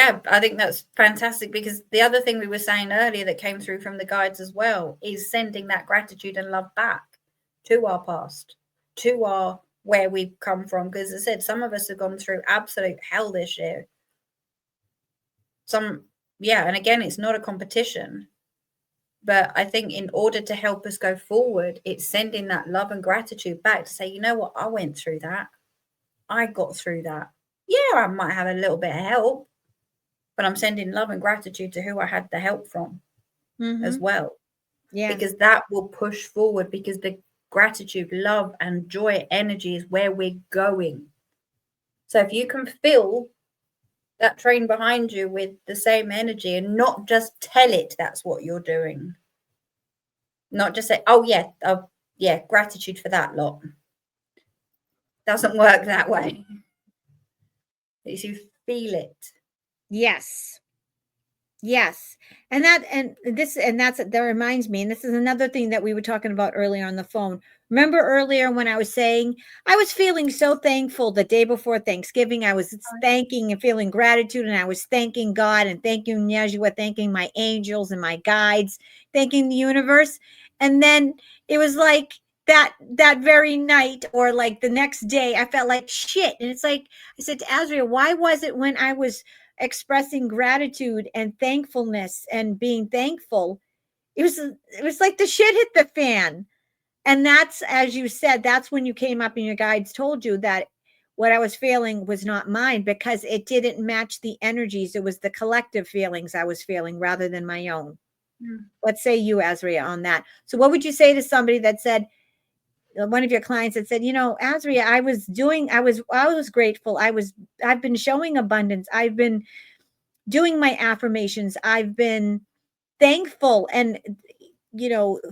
that's fantastic, because the other thing we were saying earlier that came through from the guides as well is sending that gratitude and love back to our past, to our where we've come from. Because as I said, some of us have gone through absolute hell this year. And again, it's not a competition. But I think in order to help us go forward, it's sending that love and gratitude back to say, you know what, I went through that. I got through that. Yeah, I might have a little bit of help, but I'm sending love and gratitude to who I had the help from as well. Yeah. Because that will push forward, because the gratitude, love, and joy energy is where we're going. So if you can fill that train behind you with the same energy and not just tell it that's what you're doing, not just say, oh yeah, gratitude for that lot. Doesn't work that way. It's you feel it. Yes. Yes. And that reminds me, and this is another thing that we were talking about earlier on the phone. Remember earlier when I was saying I was feeling so thankful the day before Thanksgiving, I was thanking and feeling gratitude, and I was thanking God and thanking Yeshua, thanking my angels and my guides, thanking the universe. And then it was like that very night, or like the next day, I felt like shit. And it's like I said to Azria, why was it when I was expressing gratitude and thankfulness and being thankful, it was like the shit hit the fan? And that's, as you said, that's when you came up and your guides told you that what I was feeling was not mine, because it didn't match the energies. It was the collective feelings I was feeling rather than my own. What say you, Azria, on that? So what would you say to somebody that said, one of your clients that said, Azria, I was grateful. I've been showing abundance. I've been doing my affirmations. I've been thankful and,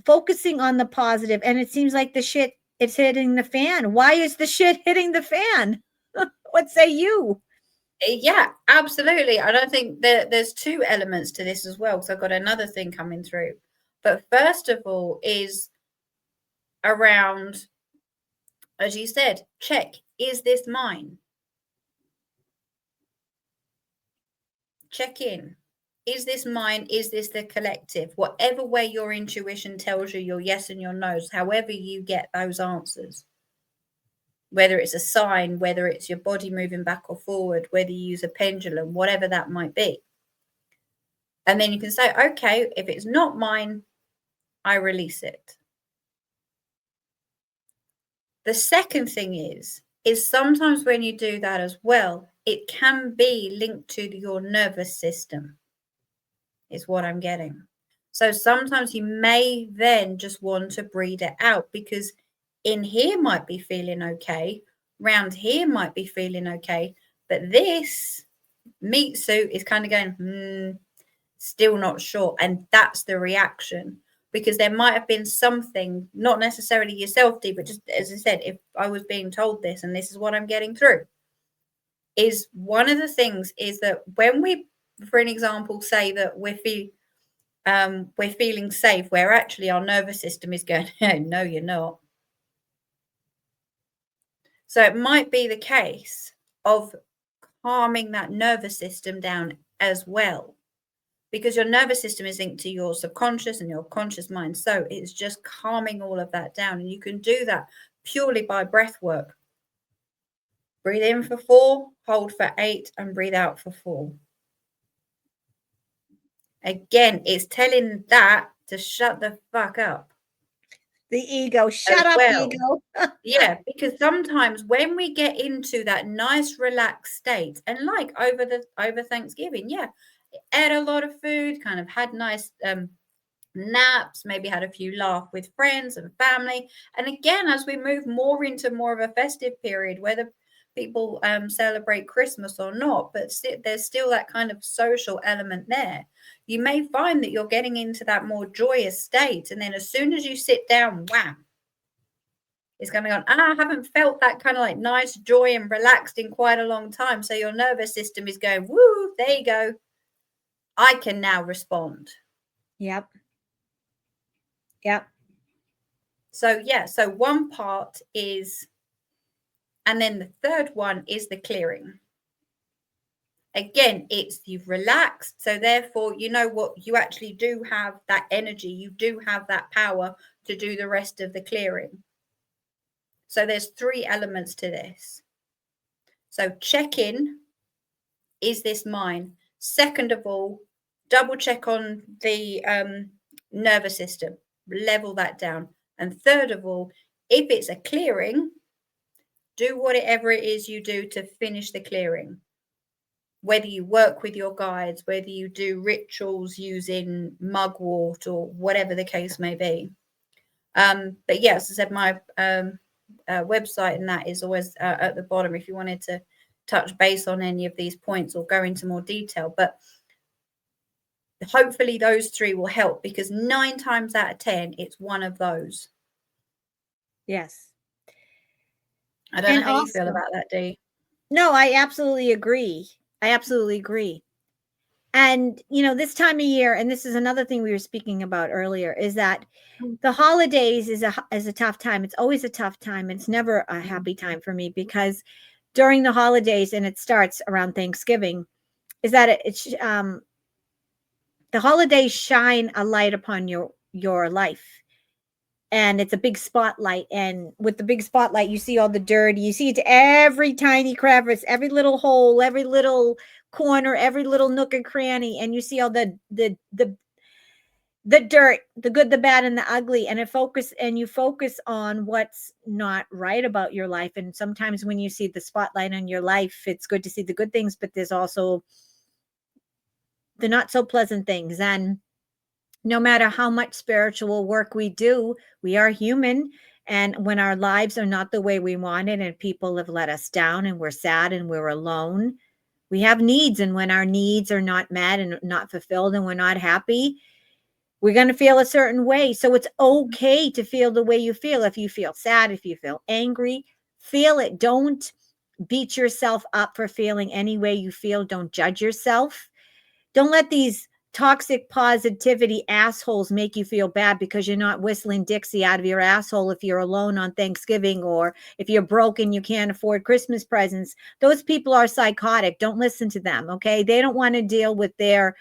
focusing on the positive. And it seems like the shit, it's hitting the fan. Why is the shit hitting the fan? What say you? Yeah, absolutely. And I think there's two elements to this as well, because I've got another thing coming through. But first of all is around, as you said, check, is this mine? Check in. Is this mine? Is this the collective? Whatever way your intuition tells you your yes and your no's, however you get those answers, whether it's a sign, whether it's your body moving back or forward, whether you use a pendulum, whatever that might be. And then you can say, okay, if it's not mine, I release it. The second thing is sometimes when you do that as well, it can be linked to your nervous system, is what I'm getting. So sometimes you may then just want to breathe it out, because in here might be feeling okay, round here might be feeling okay, but this meat suit is kind of going, still not sure. And that's the reaction, because there might have been something, not necessarily yourself, Dee, but just as I said, if I was being told this and this is what I'm getting through, is one of the things is that when we, for an example, say that we're feeling safe, where actually our nervous system is going, no, you're not. So it might be the case of calming that nervous system down as well, because your nervous system is linked to your subconscious and your conscious mind. So it's just calming all of that down. And you can do that purely by breath work. Breathe in for 4, hold for 8, and breathe out for 4. Again, it's telling that to shut the fuck up. The ego, shut up, ego. Yeah, because sometimes when we get into that nice relaxed state, and like over Thanksgiving, yeah, ate a lot of food, kind of had nice naps, maybe had a few laughs with friends and family. And again, as we move more into more of a festive period, whether people celebrate Christmas or not, but there's still that kind of social element there. You may find that you're getting into that more joyous state, and then as soon as you sit down, wham, it's going to go, I haven't felt that kind of like nice joy and relaxed in quite a long time. So your nervous system is going, woo, there you go. I can now respond. Yep. So, yeah, so one part is, and then the third one is the clearing. Again, it's you've relaxed. So therefore, you know what, you actually do have that energy. You do have that power to do the rest of the clearing. So there's 3 elements to this. So check in, is this mine? Second of all, double check on the nervous system, level that down. And third of all, if it's a clearing, do whatever it is you do to finish the clearing. Whether you work with your guides, whether you do rituals using mugwort or whatever the case may be. But yes, as I said, my website and that is always at the bottom if you wanted to touch base on any of these points or go into more detail, but hopefully those three will help, because 9 times out of 10 it's one of those. Yes. I don't know how you feel about that, Dee. No, I absolutely agree. And, this time of year, and this is another thing we were speaking about earlier, is that the holidays is a tough time. It's always a tough time. It's never a happy time for me, because during the holidays, and it starts around Thanksgiving, is that the holidays shine a light upon your life. And it's a big spotlight. And with the big spotlight, you see all the dirt. You see it every tiny crevice, every little hole, every little corner, every little nook and cranny. And you see all the dirt, the good, the bad, and the ugly. And you focus on what's not right about your life. And sometimes when you see the spotlight on your life, it's good to see the good things, but there's also the not so pleasant things. And no matter how much spiritual work we do, we are human. And when our lives are not the way we wanted, and people have let us down, and we're sad and we're alone, we have needs. And when our needs are not met and not fulfilled, and we're not happy, we're going to feel a certain way. So it's okay to feel the way you feel. If you feel sad, if you feel angry, feel it. Don't beat yourself up for feeling any way you feel. Don't judge yourself. Don't let these toxic positivity assholes make you feel bad because you're not whistling Dixie out of your asshole if you're alone on Thanksgiving, or if you're broke and you can't afford Christmas presents. Those people are psychotic. Don't listen to them, okay? They don't want to deal with they're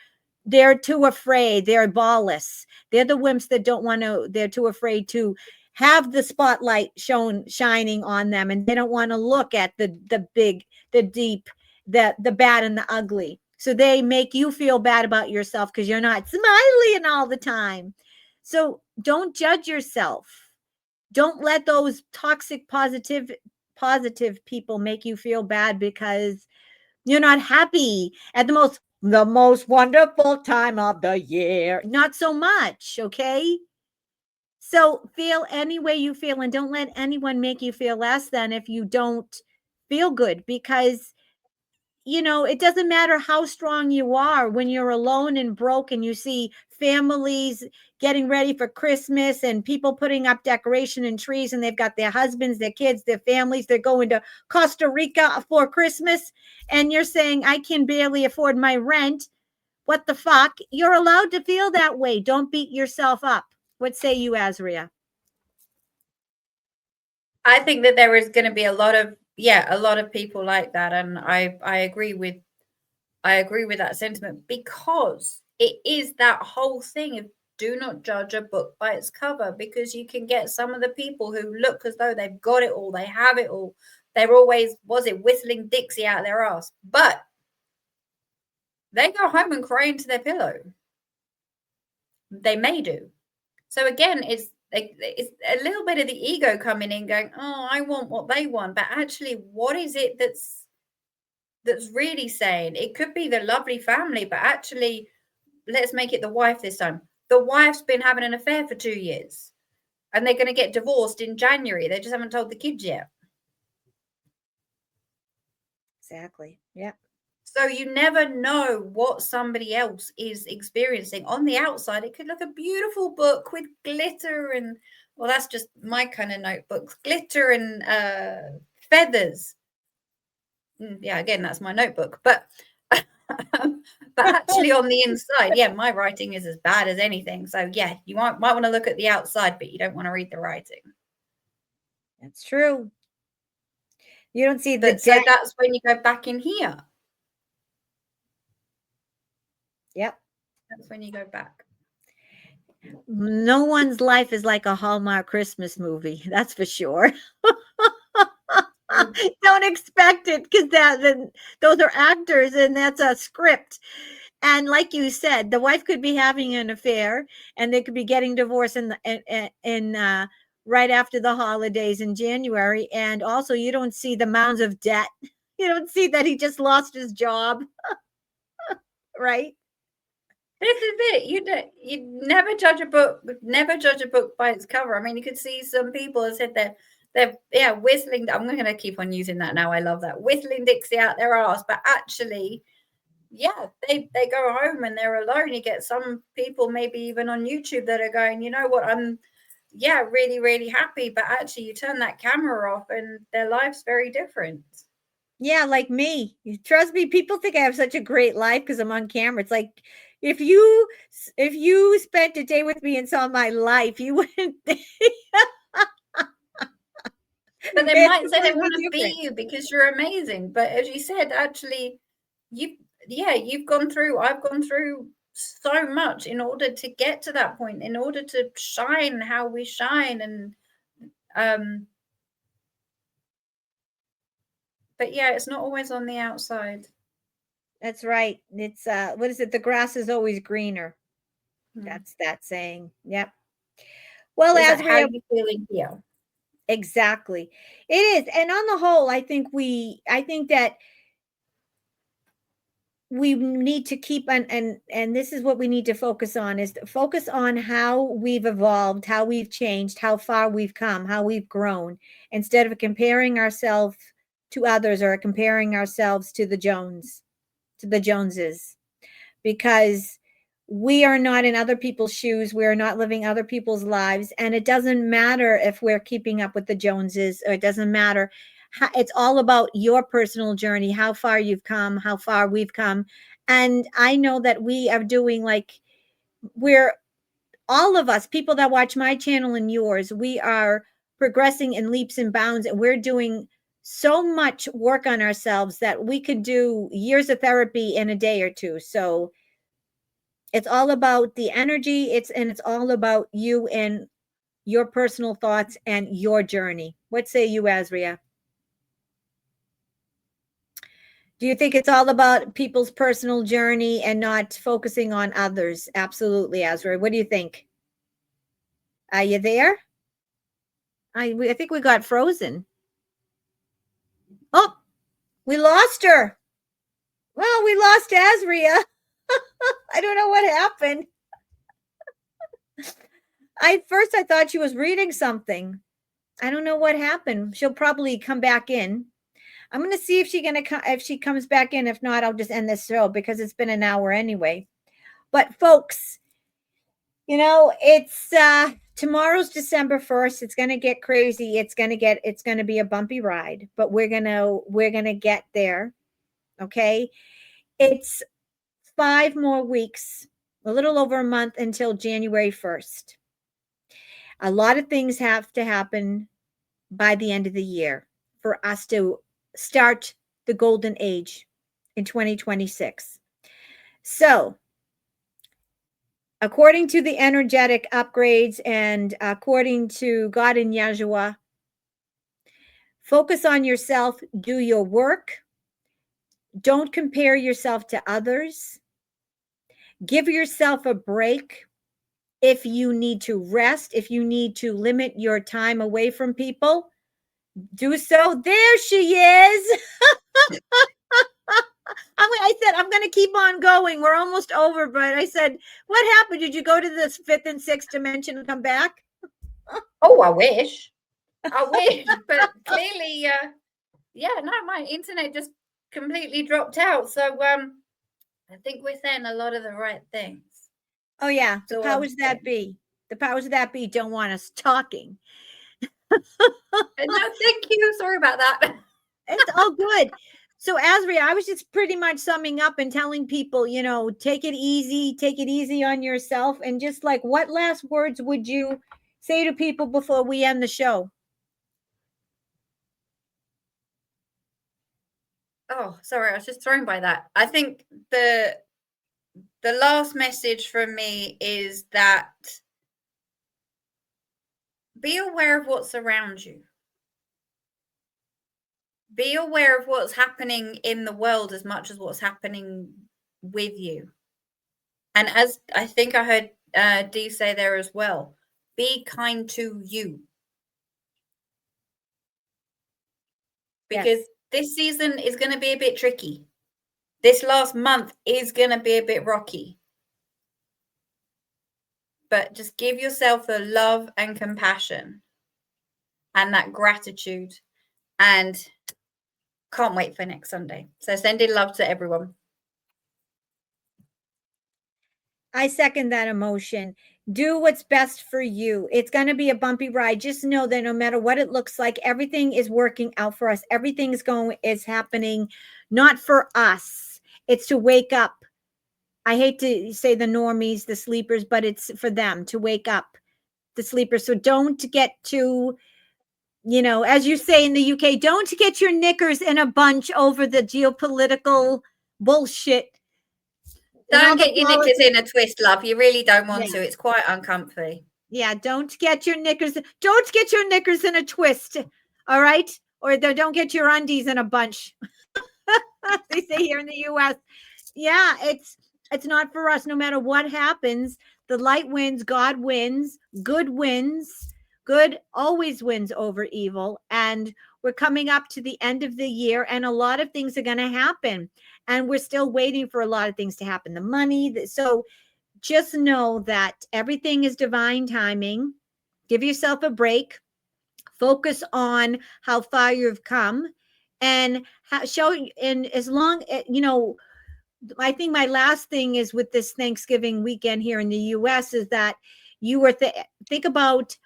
too afraid. They're ballists. They're the wimps that don't want to, they're too afraid to have the spotlight shining on them, and they don't want to look at the big, the deep, the bad and the ugly. So they make you feel bad about yourself because you're not smiling all the time. So don't judge yourself. Don't let those toxic positive people make you feel bad because you're not happy at the most wonderful time of the year. Not so much, okay? So feel any way you feel, and don't let anyone make you feel less than if you don't feel good, because it doesn't matter how strong you are when you're alone and broke, and you see families getting ready for Christmas and people putting up decoration and trees, and they've got their husbands, their kids, their families. They're going to Costa Rica for Christmas, and you're saying, I can barely afford my rent. What the fuck? You're allowed to feel that way. Don't beat yourself up. What say you, Azria? I think that there is going to be a lot of people like that, and I agree with that sentiment, because it is that whole thing of do not judge a book by its cover, because you can get some of the people who look as though they've got it all, they have it all, they're always whistling Dixie out of their ass, but they go home and cry into their pillow. They may do. So again, it's a little bit of the ego coming in going, oh, I want what they want. But actually, what is it that's really saying? It could be the lovely family, but actually, let's make it the wife this time. The wife's been having an affair for 2 years, and they're going to get divorced in January. They just haven't told the kids yet. Exactly. Yeah. So you never know what somebody else is experiencing. On the outside, it could look a beautiful book with glitter and, well, that's just my kind of notebooks, glitter and feathers. Yeah, again, that's my notebook. But actually on the inside, yeah, my writing is as bad as anything. So yeah, you might want to look at the outside, but you don't want to read the writing. That's true. You don't see so that's when you go back in here. Yep. That's when you go back. No one's life is like a Hallmark Christmas movie. That's for sure. Don't expect it, because those are actors and that's a script. And like you said, the wife could be having an affair and they could be getting divorced in right after the holidays in January. And also, you don't see the mounds of debt. You don't see that he just lost his job. Right? This is it. You never judge a book by its cover. I mean, you could see some people have said that they're whistling. I'm going to keep on using that now. I love that, whistling Dixie out their arse. But actually, yeah, they go home and they're alone. You get some people maybe even on YouTube that are going, you know what, I'm really, really happy. But actually, you turn that camera off and their life's very different. Yeah, like me. Trust me, people think I have such a great life because I'm on camera. It's like if you spent a day with me and saw my life, you wouldn't think. But they It's might say they completely want to be different. you because you're amazing. But as you said, actually, you've gone through, I've gone through so much in order to get to that point, in order to shine how we shine. And but yeah, it's not always on the outside. That's right. It's what is it? The grass is always greener. That's that saying. Yep. Well, Is as that we how have you feeling here? exactly. It is. And on the whole, I think that we need to keep on, and this is what we need to focus on, is to focus on how we've evolved, how we've changed, how far we've come, how we've grown, instead of comparing ourselves to others or comparing ourselves to the Joneses, because we are not in other people's shoes. We are not living other people's lives. And it doesn't matter if we're keeping up with the Joneses, or it doesn't matter. It's all about your personal journey, how far you've come, how far we've come. And I know that we are doing, like, we're all of us, people that watch my channel and yours, we are progressing in leaps and bounds. And we're doing so much work on ourselves that we could do years of therapy in a day or two. So it's all about the energy. It's all about you and your personal thoughts and your journey. What say you, Azria? Do you think it's all about people's personal journey and not focusing on others? Absolutely, Azria. What do you think? Are you there? I think we got frozen. Oh, we lost her. Well, we lost Azria. I don't know what happened. First I thought she was reading something. I don't know what happened. She'll probably come back in. I'm going to see if she comes back in. If not, I'll just end this show because it's been an hour anyway. But folks, it's tomorrow's December 1st. It's going to get crazy. It's going to be a bumpy ride, but we're going to get there. Okay? It's 5 more weeks, a little over a month until January 1st. A lot of things have to happen by the end of the year for us to start the golden age in 2026. So, according to the energetic upgrades and according to God and Yahshua, focus on yourself, do your work. Don't compare yourself to others. Give yourself a break. If you need to rest, if you need to limit your time away from people, do so. There she is. I said, I'm going to keep on going. We're almost over. But I said, what happened? Did you go to this 5th and 6th dimension and come back? Oh, I wish. But clearly, no, my internet just completely dropped out. So I think we're saying a lot of the right things. Oh, yeah. The powers that be. The powers that be don't want us talking. No, thank you. Sorry about that. It's all good. So, Azria, I was just pretty much summing up and telling people, take it easy on yourself. And just like, what last words would you say to people before we end the show? Oh, sorry, I was just thrown by that. I think the last message from me is that be aware of what's around you. Be aware of what's happening in the world as much as what's happening with you. And as I think I heard Dee say there as well, be kind to you. Because this season is going to be a bit tricky. This last month is going to be a bit rocky. But just give yourself the love and compassion. and that gratitude. And can't wait for next Sunday. So sending love to everyone. I second that emotion. Do what's best for you. It's going to be a bumpy ride. Just know that no matter what it looks like, everything is working out for us. Everything is happening, not for us. It's to wake up. I hate to say the normies, the sleepers, but it's for them to wake up, the sleepers. So don't get too, as you say in the UK, don't get your knickers in a bunch over the geopolitical bullshit. Don't get your knickers in a twist, love. You really don't want to. It's quite uncomfy. Yeah, don't get your knickers in a twist. All right? Or don't get your undies in a bunch. They say here in the US. Yeah, it's not for us. No matter what happens, the light wins, God wins, good wins. Good always wins over evil. And we're coming up to the end of the year, and a lot of things are going to happen. And we're still waiting for a lot of things to happen. The money. So just know that everything is divine timing. Give yourself a break. Focus on how far you've come, and as long, I think my last thing is with this Thanksgiving weekend here in the US is that you were think about,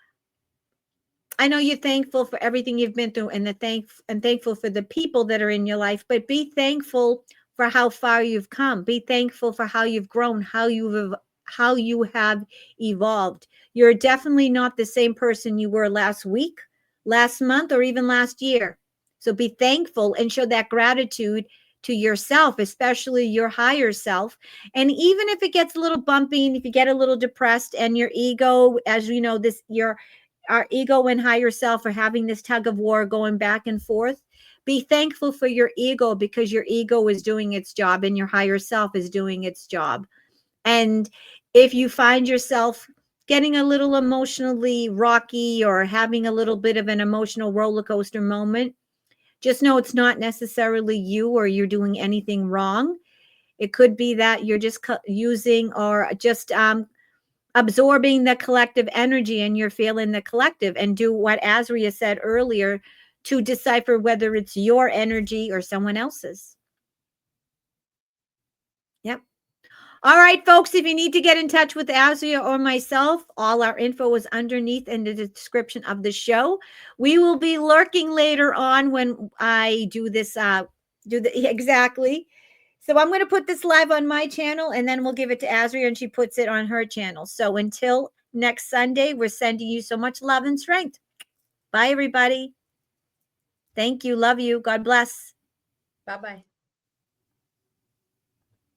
I know you're thankful for everything you've been through, and thankful for the people that are in your life, but be thankful for how far you've come. Be thankful for how you've grown, how you have evolved. You're definitely not the same person you were last week, last month, or even last year. So be thankful and show that gratitude to yourself, especially your higher self. And even if it gets a little bumpy and if you get a little depressed and your ego, as you know, our ego and higher self are having this tug of war going back and forth, be thankful for your ego, because your ego is doing its job and your higher self is doing its job. And if you find yourself getting a little emotionally rocky or having a little bit of an emotional roller coaster moment, just know it's not necessarily you or you're doing anything wrong. It could be that you're just using or just absorbing the collective energy, and you're feeling the collective, and do what ASRIA said earlier to decipher whether it's your energy or someone else's. Yep. All right, folks, if you need to get in touch with ASRIA or myself, all our info is underneath in the description of the show. We will be lurking later on when I do this, exactly. So I'm going to put this live on my channel, and then we'll give it to ASRIA, and she puts it on her channel. So until next Sunday, we're sending you so much love and strength. Bye, everybody. Thank you. Love you. God bless. Bye-bye.